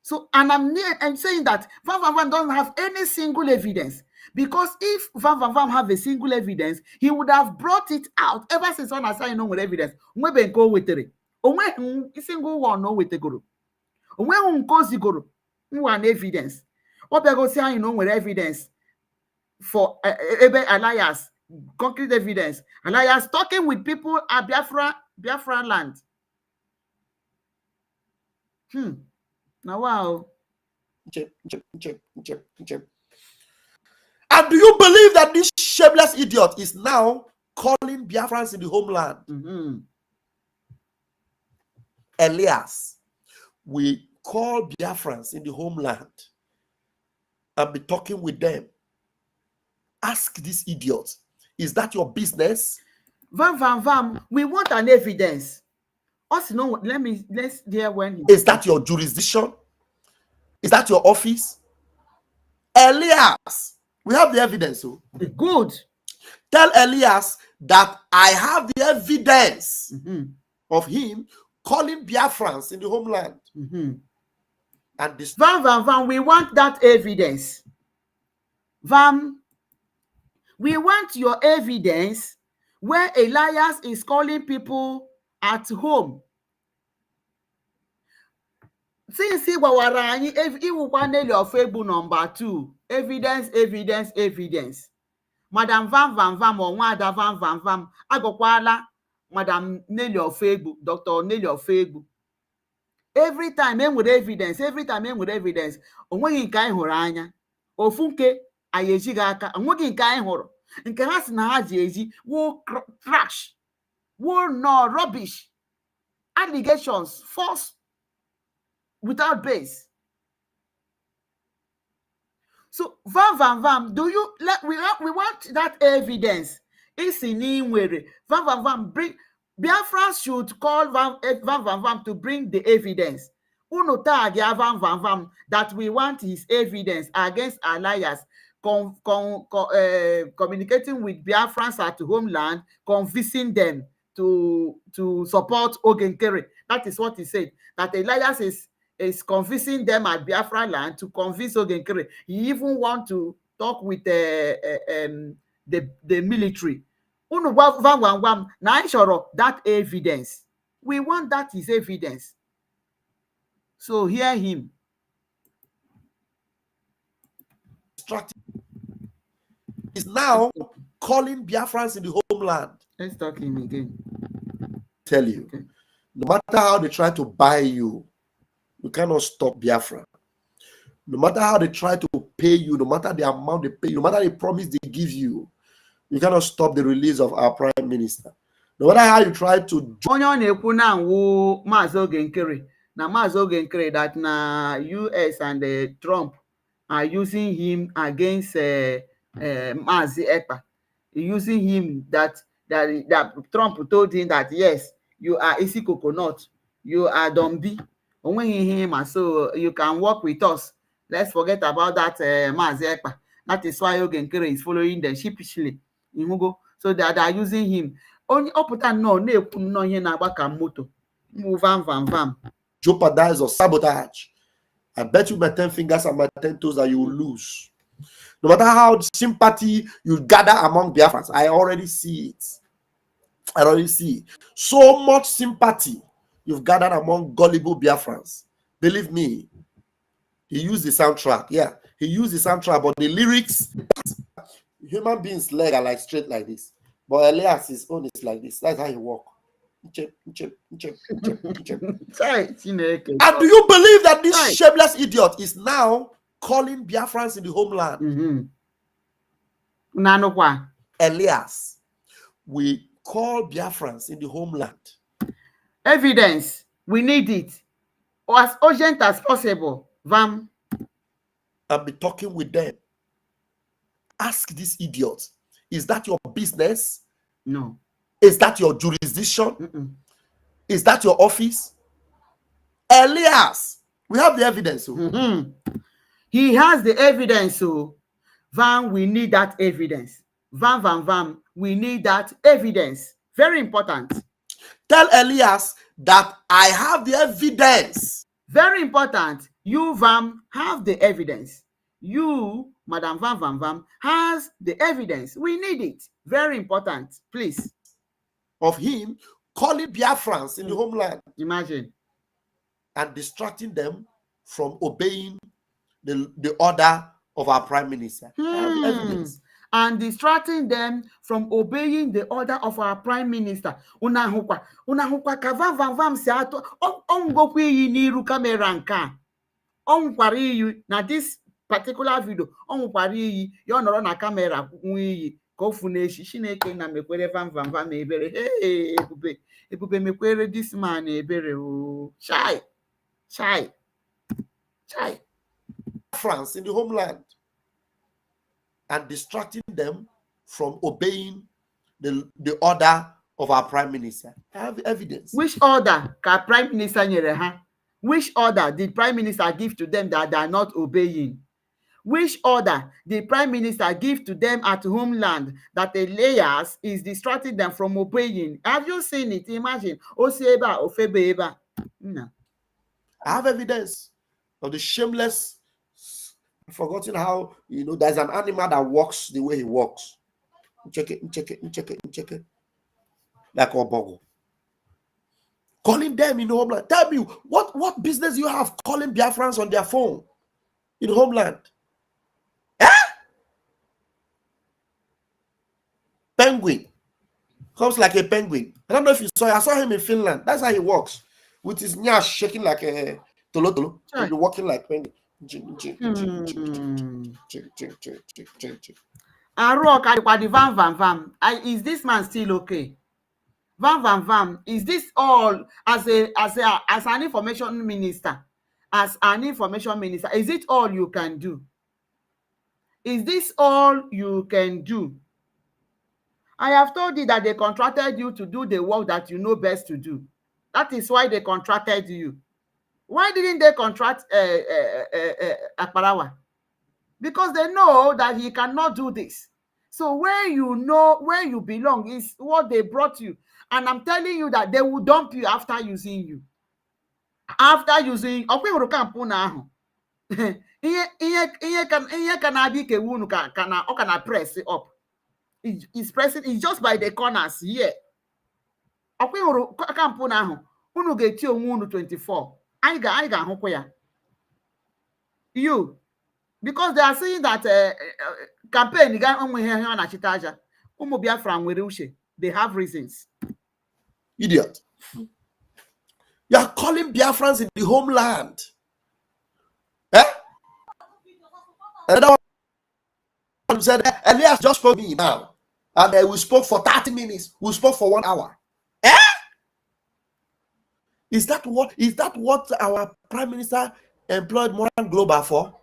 So, and I'm saying that Van doesn't have any single evidence. Because if Van have a single evidence, he would have brought it out ever since on aside no with evidence. Mwebe go with it. Onwe single one no with the guru. Onwe unkozi guru. One evidence. Obego say you know with evidence for Elias, concrete evidence. Elias talking with people at Biafra land. Now wow. Check. And do you believe that this shameless idiot is now calling Biafrans in the homeland? Elias, we call Biafrans in the homeland and be talking with them. Ask this idiot, is that your business? Vam, we want an evidence. Also, no, let's hear when. Is that your jurisdiction? Is that your office? Elias, we have the evidence. So. Good. Tell Elias that I have the evidence of him calling Biafrans in the homeland. And this Vam, we want that evidence. Vam, we want your evidence where Elias is calling people at home. Since he was if he will of Facebook number 2, evidence. Madam Vam or Wada Vam Agokwala, Madam Nelly of Facebook, Dr. Nelly of Facebook. Every time with evidence, onweghị nke anyị hụrụ anya. Ofunke anyị ejighị aka, onweghị nke anyị hụrụ. Nke ha si na ha ji eji wo trash, wo no rubbish, allegations, false, without base. So Vam, do you we want that evidence? isi n'inwere Van Van Van bring Biafra should call Van Van Van to bring the evidence. Unu tag ya Van Van Van that we want his evidence against Elias communicating with Biafrans at homeland, convincing them to support Ogenkere. That is what he said. That Elias is convincing them at Biafra land to convince Ogenkere. He even want to talk with the military. Unu Van Van Van na anyị that evidence. We want that is evidence. So hear him. Is now calling Biafrans in the homeland. Let's talk him again. Tell you, okay. No matter how they try to buy you, you cannot stop Biafra. No matter how they try to pay you, no matter the amount they pay you, no matter the promise they give you, you cannot stop the release of our prime minister. No matter how you try to. Onye ọ na-ekwu na nwu Maazị Ogenkere na Maazị Ogenkere that na US and Trump are using him against Maazị Ekpa, using him that Trump told him that yes, you are isi coconut, you are Dombi, onweghị him, so you can work with us. Let's forget about that Maazị Ekpa. That is why Ogenkere is following them sheepishly. So that they are using him. Only ọpụta nnọọ na-ekwu nnọọ ihe na-agba ka moto Van Van Van jeopardize or sabotage. I bet you my 10 fingers and my 10 toes that you will lose. No matter how sympathy you gather among Biafrans, I already see it. I already see it. So much sympathy you've gathered among gullible Biafrans. Believe me, he used the soundtrack. Yeah, he used the soundtrack, but the lyrics, human beings' leg are like straight like this. But Elias, his own is like this. That's how he walk. And do you believe that this shameless idiot is now calling Biafrans in the homeland? Elias, we call Biafrans in the homeland. Evidence. We need it. Or as urgent as possible. Vam. I'll be talking with them. Ask this idiot. Is that your business? No. Is that your jurisdiction? Is that your office? Elias, we have the evidence. He has the evidence. So, Van, we need that evidence. Van, we need that evidence. Very important. Tell Elias that I have the evidence. Very important. You, Van, have the evidence. You, Madam Van, has the evidence. We need it. Very important. Please. Of him calling Biafrans in the homeland. Imagine. And distracting them from obeying the order of our prime minister. Have evidence. And distracting them from obeying the order of our prime minister. Unahukwa ka Van si ato ongokwu iyi n'iru kamera nka. Onwukwara iyi na this particular video. Onwukwara iyi ya nọrọ na kamera nwe iyi ka ofu na-eshi Chineke na mekwere Van ebere. Hey, ebube mekwere this man ebere o. Chai. France in the homeland. And distracting them from obeying the order of our prime minister. I have evidence. Which order can prime minister nyere ha? Which order did prime minister give to them that they are not obeying? Which order did prime minister give to them at homeland that Elias is distracting them from obeying? Have you seen it? Imagine. Osieba, Ofebeba. No. I have evidence of the shameless. I've forgotten how, there's an animal that walks the way he walks. Check it. Like Obogo. Calling them in homeland. Tell me, what business you have calling Biafrans on their phone in homeland? Penguin. Comes like a penguin. I don't know if you saw it. I saw him in Finland. That's how he walks. With his nyash shaking like a tolo. He'll be walking like penguin. Is this man still okay? Van, is this all as an information minister? As an information minister, is it all you can do? Is this all you can do? I have told you that they contracted you to do the work that you know best to do. That is why they contracted you. Why didn't they contract Akparawa? Because they know that he cannot do this. So where you know where you belong is what they brought you. And I'm telling you that they will dump you after using you. After using ọkwa ịhụrụ kampụ na ahụ ihe ka na-abịa ikewu unu ka ọ ka na press up. It's pressing, it's just by the corners here. ọkwa ịhụrụ kampụ na ahụ unu ga-eti onwe unu 24. anyị ga-ahụkwa ya. You, because they are saying that campaign ga onwe ihe ha na-achịta aja. Ụmụ Biafra nwere uche. They have reasons. Idiot. You are calling Biafrans in the homeland. Eh? Another one said, Elias just spoke to me now. And we spoke for 30 minutes. We spoke for 1 hour. Eh? Is that what our Prime Minister employed Moran Global for?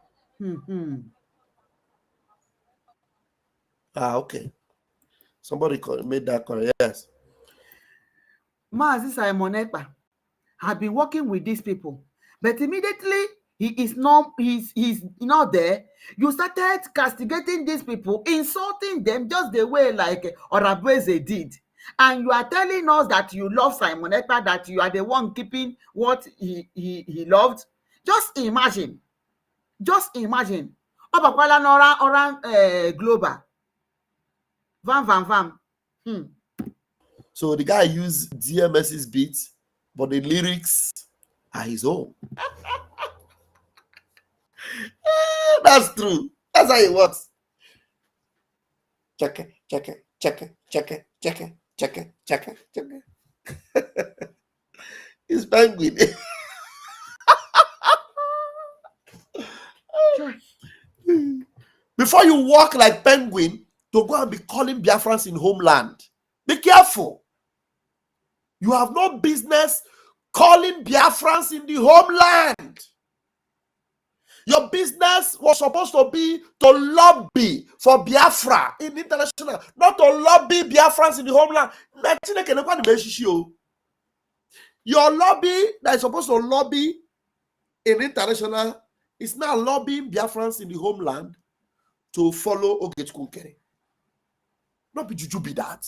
Okay. Somebody made that correct. Yes. Mazi Simon Ekpa had been working with these people, but immediately he's not there. You started castigating these people, insulting them just the way like Orabweze did. And you are telling us that you love Simon Ekpa, that you are the one keeping what he loved. Just imagine. Obakwala Nora Global. Vam. So the guy used DMS's beats, but the lyrics are his own. That's true. That's how it works. Check it. It's Penguin. Before you walk like Penguin to go and be calling Biafrans in homeland, be careful. You have no business calling Biafrans in the homeland. Your business was supposed to be to lobby for Biafra in international, not to lobby Biafrans in the homeland. Your lobby that is supposed to lobby in international is now lobbying Biafrans in the homeland to follow Ogechukwu. Not be juju be that.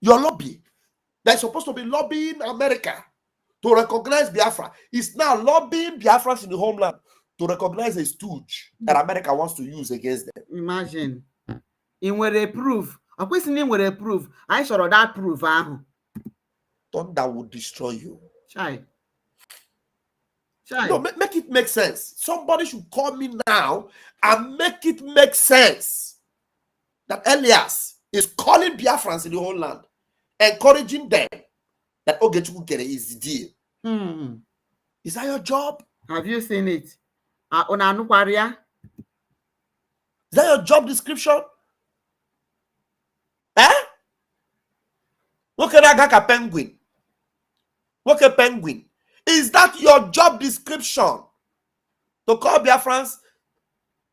Your lobby that is supposed to be lobbying America to recognize Biafra is now lobbying Biafrans in the homeland to recognize a stooge that America wants to use against them. Imagine. In were a proof. A question in were a proof. I saw that proof. Thunder would destroy you. Chai. No, make it make sense. Somebody should call me now and make it make sense that Elias is calling Biafrans in the homeland, encouraging them that Ogechukwu is the deal. Is that your job? Have you seen it? Is that your job description? Look at that Penguin. Look at Penguin. Is that your job description? To call Biafrans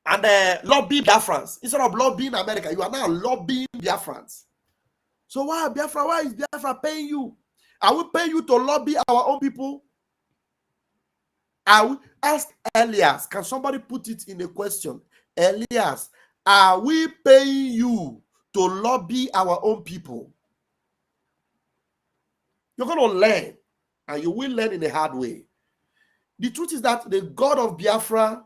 and lobby Biafrans? Instead of lobbying America, you are now lobbying Biafrans. So why is Biafra paying you? Are we paying you to lobby our own people? Ask Elias. Can somebody put it in a question? Elias, are we paying you to lobby our own people? You're going to learn, and you will learn in a hard way. The truth is that the God of Biafra,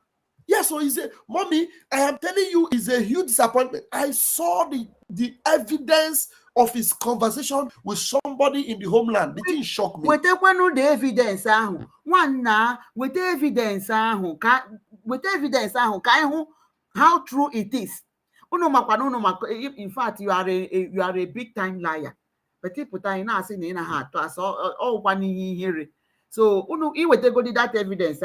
yes, so he's a mommy. I am telling you, is a huge disappointment. I saw the evidence of his conversation with somebody in the homeland. It didn't shock me. With the evidence, with evidence, how true it is. In fact, you are a big time liar. But people are not saying in a heart. So if we take that evidence,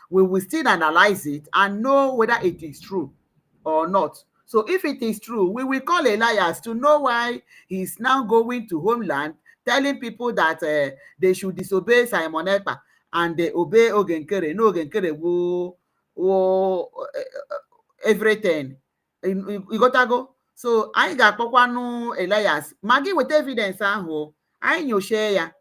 we will still analyze it and know whether it is true or not. So if it is true, we will call Elias to know why he's now going to homeland, telling people that they should disobey Simon Ekpa and they obey Ogenkere. No, Ogenkere will everything. You got to go. So anyị ga-akpọkwanụ Elias ma gị weta evidence ahụ, anyị nyochie ya,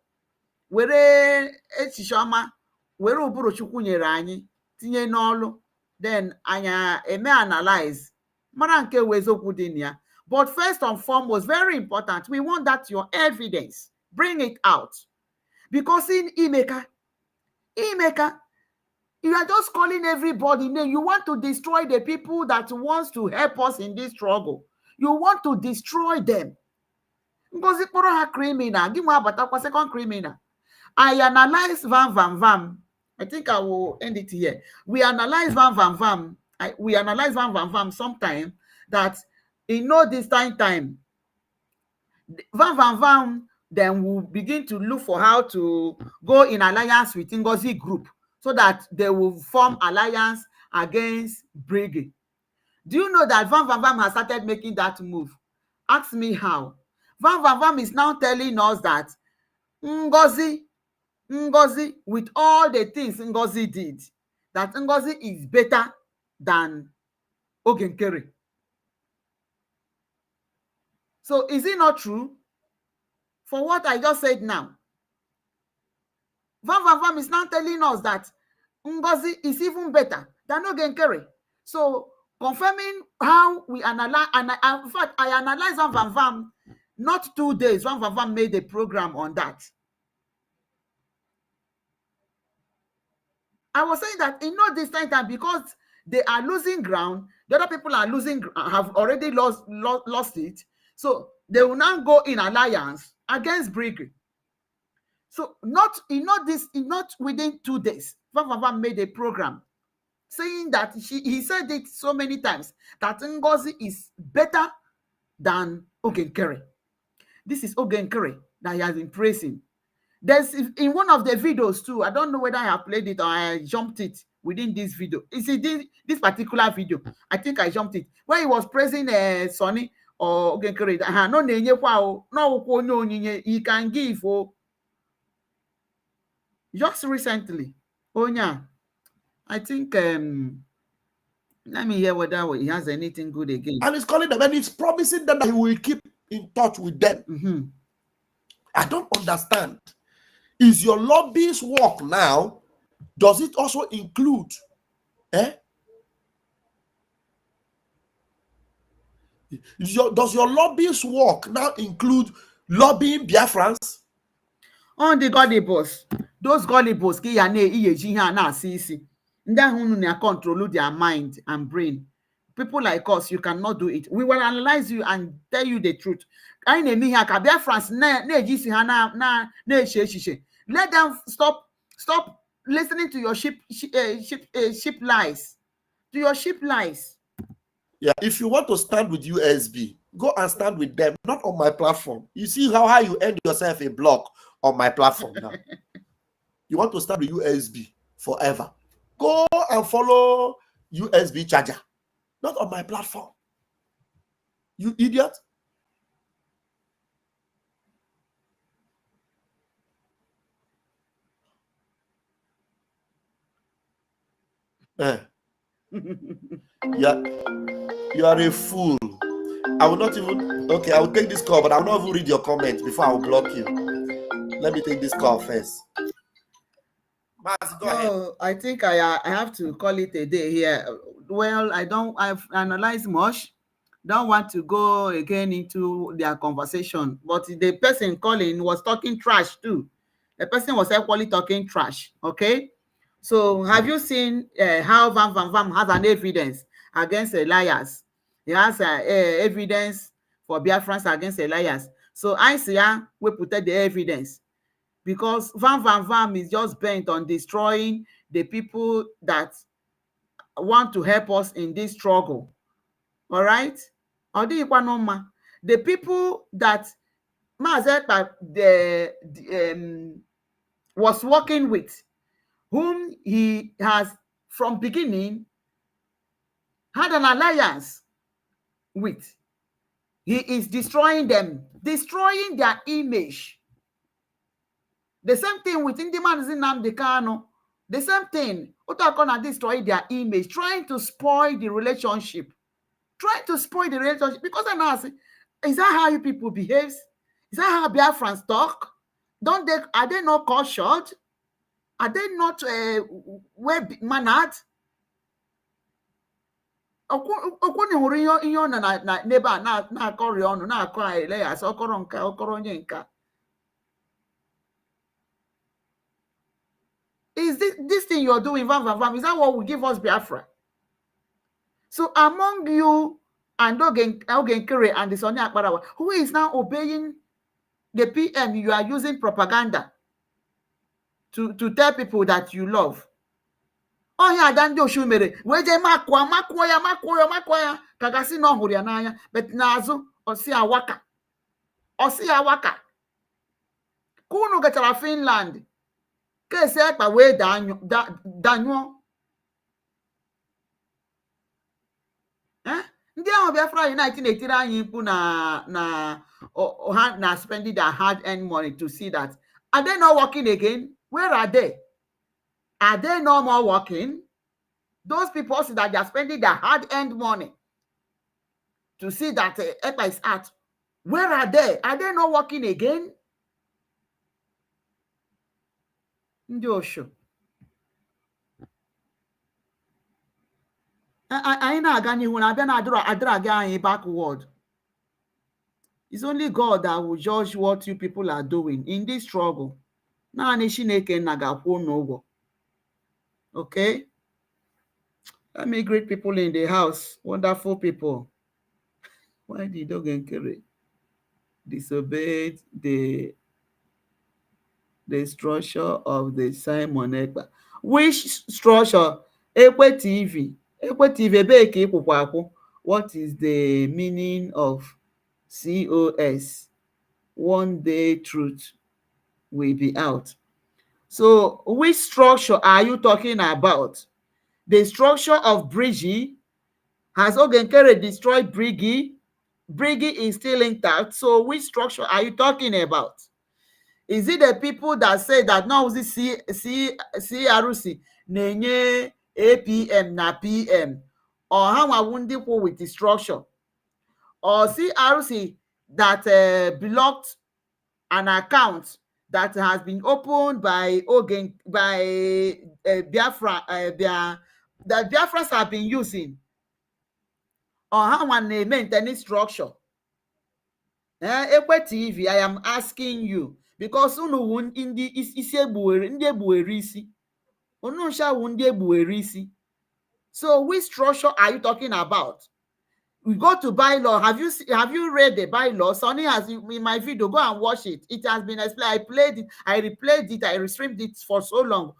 were echiche ọma, were ụbụrụ Chukwu nyere anyị tinye n'ọlụ, then anyị eme analyze, mara nke wụ eziokwu dị na ya. But first and foremost, very important, we want that your evidence, bring it out. Because in Imeka, you are just calling everybody name. You want to destroy the people that wants to help us in this struggle. You want to destroy them. Ngozi kpọrọ ha criminal. Gị nwa abatakwa second criminal. I analyze Vam. I think I will end it here. We analyze Vam. We analyze Vam sometime that in no distant time, Vam then will begin to look for how to go in alliance with Ngozi group so that they will form alliance against Brigade. Do you know that Vam has started making that move? Ask me how. Vam is now telling us that Ngozi, with all the things Ngozi did, that Ngozi is better than Ogenkere. So is it not true? For what I just said now, Vam is now telling us that Ngozi is even better than Ogenkere. So confirming how we analyze, and in fact, I analyzed Vam not 2 days. Vam made a program on that. I was saying that in no distant time, because they are losing ground, the other people are losing, have already lost it. So they will now go in alliance against Brigade. So not within 2 days, Vam made a program saying that he said it so many times that Ngozi is better than Ogenkere. This is Ogenkere that he has been praising. There's in one of the videos too. I don't know whether I have played it or I jumped it within this video. You see this particular video, I think I jumped it where he was praising Sonny or Ogenkere. No, he can give. Just recently, I think let me hear whether he has anything good again. And he's calling them and he's promising them that he will keep in touch with them. Mm-hmm. I don't understand. Is your lobbyist work now, does it also include does your lobbyist work now include lobbying Biafrans? On the gullibles, those gullibles, they control their mind and brain. People like us, you cannot do it. We will analyze you and tell you the truth. Let them stop listening to your sheep lies. To your sheep lies. Yeah, if you want to stand with USB, go and stand with them, not on my platform. You see how you end yourself a block on my platform now. You want to stand with USB forever. Go and follow USB charger, not on my platform. You idiot. Yeah, you are a fool. I will not even, okay, I will take this call, but I will not even read your comments before I will block you. Let me take this call first. Go ahead. I think I have to call it a day here. Well, I've analyzed much. Don't want to go again into their conversation. But the person calling was talking trash too. The person was equally talking trash. Okay. So have you seen how Vam has an evidence against Elias? He has evidence for Biafrans against Elias. So I see we put the evidence. Because Vam is just bent on destroying the people that want to help us in this struggle. All right? The people that Mazepa was working with, whom he has from beginning had an alliance with, he is destroying them, destroying their image. The same thing with Indiman Nnamdi Kanu. The same thing. Otakona destroy their image, trying to spoil the relationship. trying to spoil the relationship. Because I now say, is that how you people behave? Is that how Biafrans talk? Are they not cultured? Are they not well mannered? Okwuni hụrụ ihe ọ nọ n'ebe a na-akọrị ọnụ na-akọ Elias ọkọrọ nka ọkọrọ onye nka. Is this thing you're doing, vam, is that what will give us Biafra? So among you and Ogenkere and the Sonny Akparawa, who is now obeying the PM, you are using propaganda to tell people that you love. Oh yeah, dan Joshua mere wee je makwuo ya ka gasị na ọ hụrụ ya n'anya, but n'azụ osi awaka ka unu gachara Finland ka esi ekpa wee danyụọ. Ndị ahụ Biafra Unite na-etiri anyị mkpu na ha na spending their hard-earned money to see that. Are they not working again? Where are they? Are they no more working? Those people see that they are spending their hard-earned money to see that EPA is out. Where are they? Are they not working again? Ndị Osho. Anyị na-aga n'ihu na abịa na-adịrị anyị backward. It's only God that will judge what you people are doing in this struggle. Naanị Chineke na ga-akwụ n'ụgwọ. Okay? Let me greet people in the house. Wonderful people. Why did Ogenkere disobey the structure of the Simon Ekpa? Which structure? Ekwe TV. Ekwe TV ebe ka ịkwụkwa akwụ. What is the meaning of COS? One day truth will be out. So which structure are you talking about? The structure of Brigi? Has Ogenkere destroyed Brigi? Brigi is still intact. So which structure are you talking about? Is it the people that say that now the CRC nenye APM na PM, or how I won't deal with the structure, or CRC that blocked an account that has been opened by Biafra, that Biafrans have been using, or how one maintain structure? Ekwe TV, I am asking you, because unu ndị isi egbuwere isi. Unu nsha ndị egbuwere isi. So which structure are you talking about? We go to bylaw. Have you read the bylaw? Sonny has in my video. Go and watch it. It has been explained. I played it. I replayed it. I restreamed it for so long.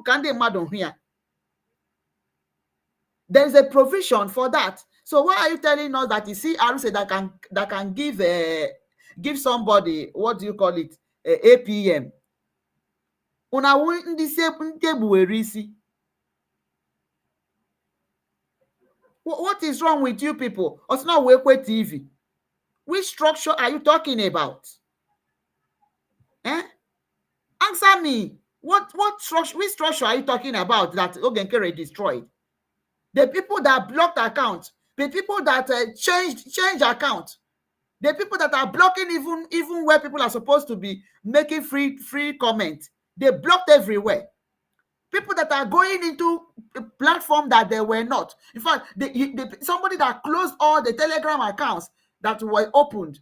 Can they madam here? There is a provision for that. So why are you telling us that you see RC that can give somebody, what do you call it, APM? Una ndị egbuwere isi. What is wrong with you people? It's not Ekwe TV. Which structure are you talking about? Answer me. What structure? Which structure are you talking about that Ogenkere destroyed? The people that blocked accounts, the people that change account, the people that are blocking even where people are supposed to be making free comment, they blocked everywhere. People that are going into a platform that they were not. In fact, somebody that closed all the Telegram accounts that were opened.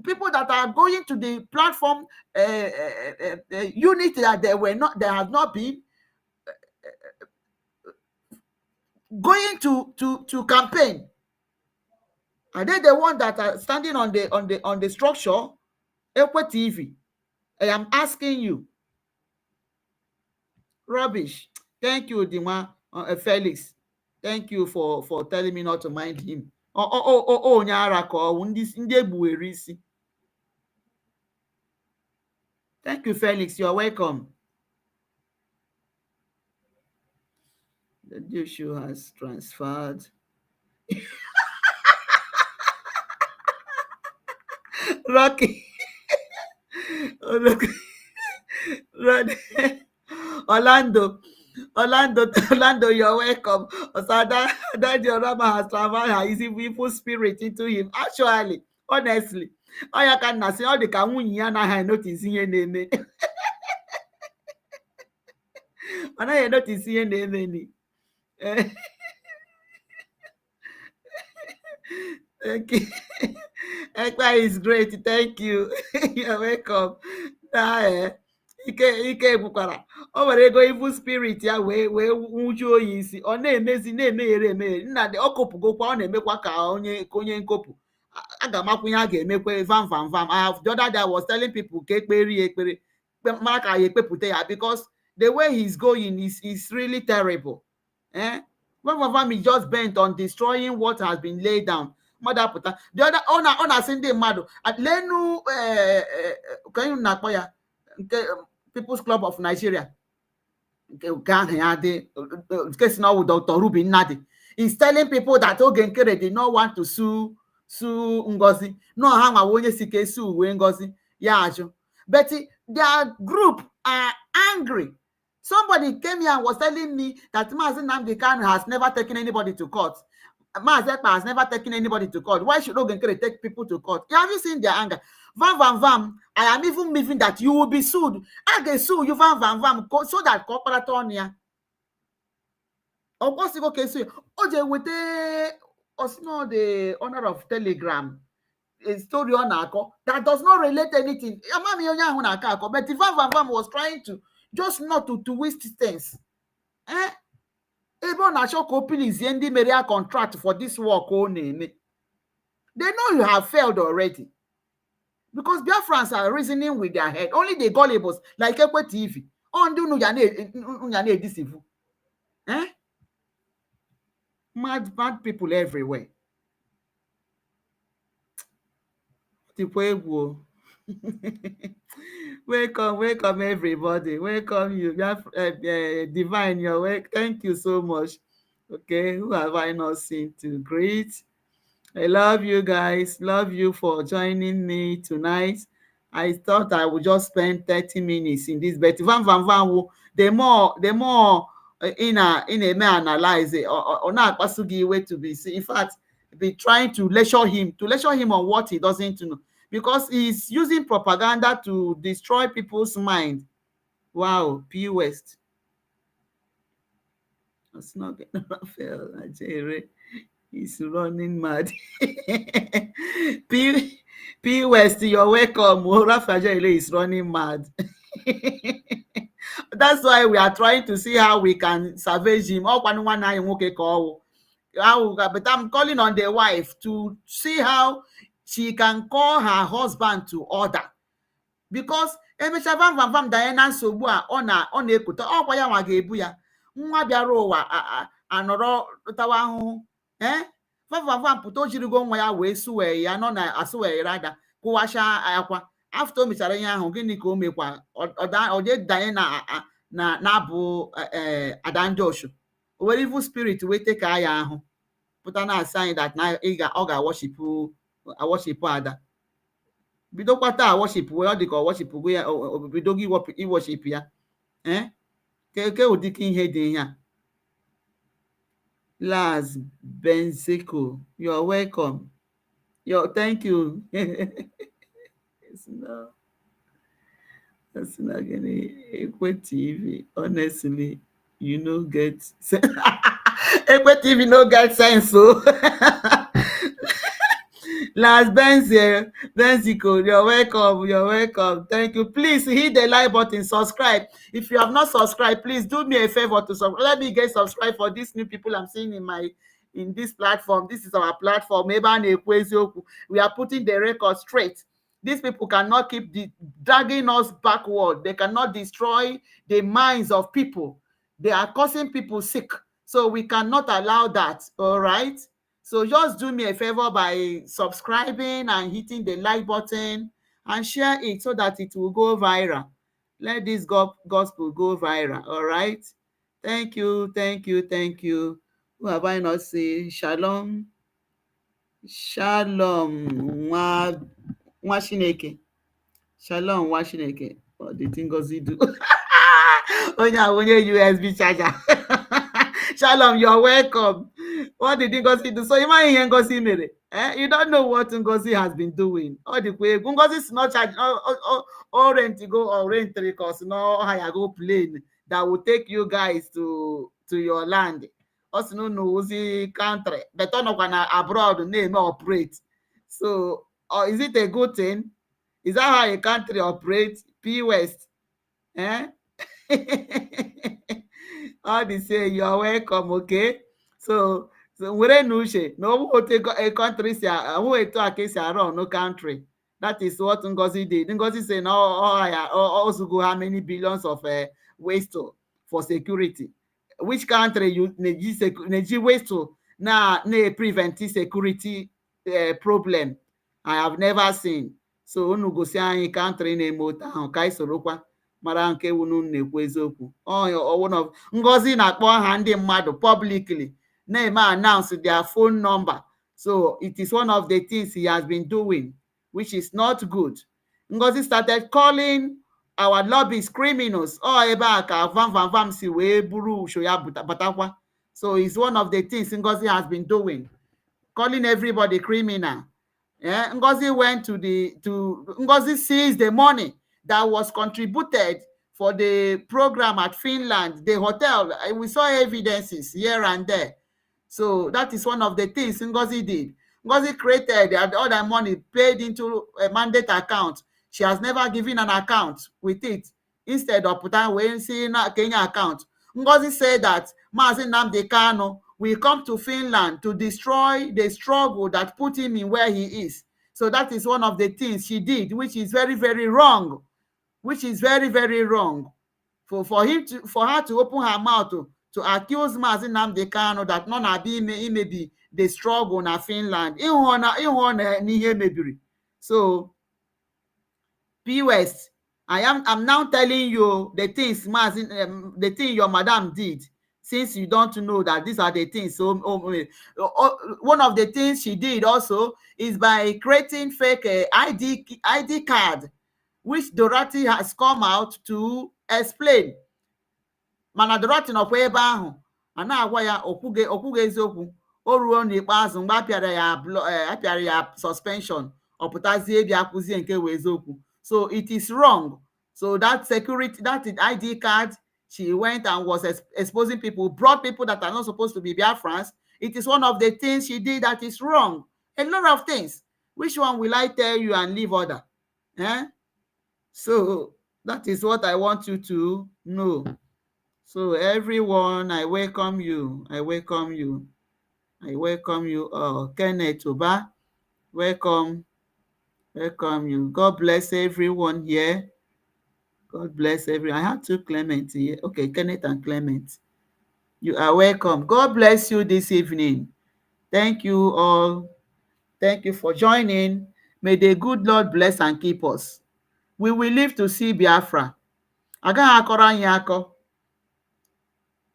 People that are going to the platform unit that they have not been going to campaign. Are they the ones that are standing on the structure? Ekwe TV. I am asking you. Rubbish. Thank you, Dima Felix. Thank you for telling me not to mind him. Thank you, Felix. You are welcome. The Joshua has transferred. Rocky. Orlando. Orlando, you're welcome. Osada, that Diorama has transferred her evil spirit into him. Actually, honestly, I can say all the Kawunya na I notice here name. And I notice here name. Thank you. Ekpa is great. Thank you. You're welcome. Na ike gwụkwara o were ego evil spirit ya wee nwụjuo oyi isi ọ na-emezi na-emeghere emeghere nna dị ọ kopụgokwa ọ na-emekwa ka onye nkopụ aga m akwụ ihe a ga-emekwa vam vam vam. I have the other day I was telling people ka ekpere ya ekpere mara ka ya ekpepụta ya because the way he's going is really terrible. One of them is just bent on destroying what has been laid down. Mmadụ apụta the other ọ na-asị ndị mmadụ lenu ka anyị na-akpọ ya nke People's Club of Nigeria nke ahụ ya dị nke si na ọwụ Dr. Ruby Nnadi is telling people that oge nkere did not want to sue Ngozi no ha nwa onye si ka esi uwe Ngozi ya ajụ but their group are angry. Somebody came here and was telling me that Mazi Nnamdi Kanu has never taken anybody to court. Mazi Ekpa has never taken anybody to court. Why should Ogenkere take people to court? Have you seen their anger? Vam vam vam. I am even moving that you will be sued. I can sue you vam vam vam so that corporate on here. Of course, you can sue. Oje with the owner of Telegram. A story on Ako that does not relate anything. But the Van Van was trying to just not to waste things. Even a shock open is the Maria contract for this work only. They know you have failed already. Because Biafrans are reasoning with their head. Only the gullibles like Ekwe TV. On do no yane deceive. Mad people everywhere. Welcome everybody. Welcome you. Divine, you're welcome. Thank you so much. Okay, who have I not seen to greet? I love you guys. Love you for joining me tonight. I thought I would just spend 30 minutes in this, but the more in a may analyze it or not pasugi way to be see. In fact, be trying to lecture him on what he doesn't know. Because he's using propaganda to destroy people's mind. Wow, P West. That's not gonna fail, Nigeria. He's running mad. P West, you're welcome. Rafajele is running mad. That's why we are trying to see how we can salvage him. But I'm calling on the wife to see how she can call her husband to order. Because emecha vam vam vam Diana nsogbu a ọ na-ekota ọkwa ya nwa ga-ebu ya nwa bịara ụwa anọrọ tawa ahụhụ vam vam vam pụta o jirigo nwa ya wee suwe ya nọ na asụwere ada kụwacha akwa afta o mechara ihe ahụ gịnị ka o mekwa oje Diana na-abụ ada ndị Osho o were evil spirit wee teka ya ahụ pụta na asị anyị that na ọ ga-awọchipụ ada bidokwa taa worship wee ọ dị ka worship gwe ya bido gị iworship ya ke ụdị ka ihe dị ihe a. Laz Benzeko, you're welcome. Thank you. It's not gonna Ekwe TV. Honestly, you know get Ekwe TV no get sense so. Last Benzico, you're welcome. Thank you. Please hit the like button, subscribe. If you have not subscribed, please do me a favor to subscribe. Let me get subscribed for these new people I'm seeing in this platform. This is our platform. We are putting the record straight. These people cannot keep dragging us backward. They cannot destroy the minds of people. They are causing people sick. So we cannot allow that. All right. So just do me a favor by subscribing and hitting the like button and share it so that it will go viral. Let this gospel go viral. All right. Thank you. Who have I not seen? Shalom. Nwa Chineke. Shalom, Nwa Chineke. What the thing goes do? Onye USB charger. Shalom, you're welcome. What did Ngozi do? So you might hear Ngozi mere. You don't know what Ngozi has been doing. All the way, Ngozi is not charging or rent to go or rent because no hire go plane that will take you guys to your land. Also no Uzi country. But on abroad name operate. So is it a good thing? Is that how a country operates? P West. Eh? All the say you're welcome, okay? So were nuche no take a country who eto aka si arụ no country. That is what Ngozi did. Ngozi say no also go how many billions of waste for security. Which country you neji waste na prevent security problem? I have never seen. So unu gosi anyị country na-eme otu ahụ ka anyị sorokwa mara nke wunu na-ekwu eziokwu. Ngozi na-akpọ aha ndị mmadụ publicly na-eme announce their phone number. So it is one of the things he has been doing, which is not good. Ngozi started calling our lobbyists criminals. Ebe a ka vam si wee buru usho ya batakwa. So it's one of the things Ngozi has been doing, calling everybody criminal. Ngozi went to Ngozi seized the money that was contributed for the program at Finland, the hotel. We saw evidences here and there. So that is one of the things Ngozi did. Ngozi created all that money paid into a mandate account. She has never given an account with it. Instead of putting away in a Kenya account, Ngozi said that Mazi Nnamdi Kanu will come to Finland to destroy the struggle that put him in where he is. So that is one of the things she did, which is very, very wrong. Which is very, very wrong. For her to open her mouth to accuse Mazi Nnamdi Kanu that none of him may be the struggle na Finland. So P West, I'm now telling you the things the thing your madam did, since you don't know that these are the things. So one of the things she did also is by creating fake ID card, which Dorothy has come out to explain. Mana Dorothy nọkwa ebe ahụ a na-agwa ya okwughị eziokwu. O ruo n'ikpeazụ mgbe apịara ya suspension, ọ pụtazie bịa kwuzie nke wee eziokwu. So it is wrong. So that security, that ID card, she went and was exposing people, brought people that are not supposed to be Biafrans. It is one of the things she did that is wrong. A lot of things. Which one will I tell you and leave other? So that is what I want you to know. So everyone, I welcome you. I welcome you. I welcome you all. Kenneth Oba, welcome. Welcome you. God bless everyone here. God bless everyone. I have two Clement here. Okay, Kenneth and Clement. You are welcome. God bless you this evening. Thank you all. Thank you for joining. May the good Lord bless and keep us. We will live to see Biafra. Agaghị akọrọ anyị akọ.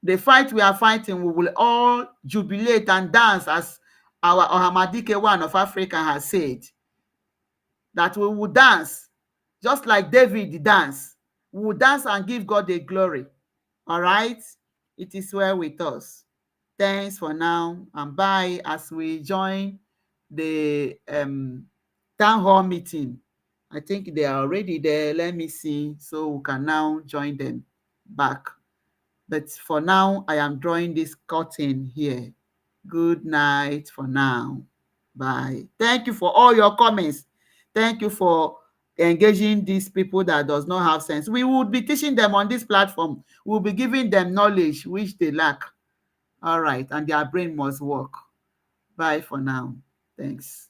The fight we are fighting, we will all jubilate and dance, as our Ohamadike one of Africa has said, that we will dance just like David danced. We will dance and give God the glory. All right? It is well with us. Thanks for now, and bye as we join the town hall meeting. I think they are already there. Let me see, so we can now join them back. But for now, I am drawing this curtain here. Good night for now. Bye. Thank you for all your comments. Thank you for engaging these people that does not have sense. We would be teaching them on this platform. We'll be giving them knowledge which they lack. All right. And their brain must work. Bye for now. Thanks.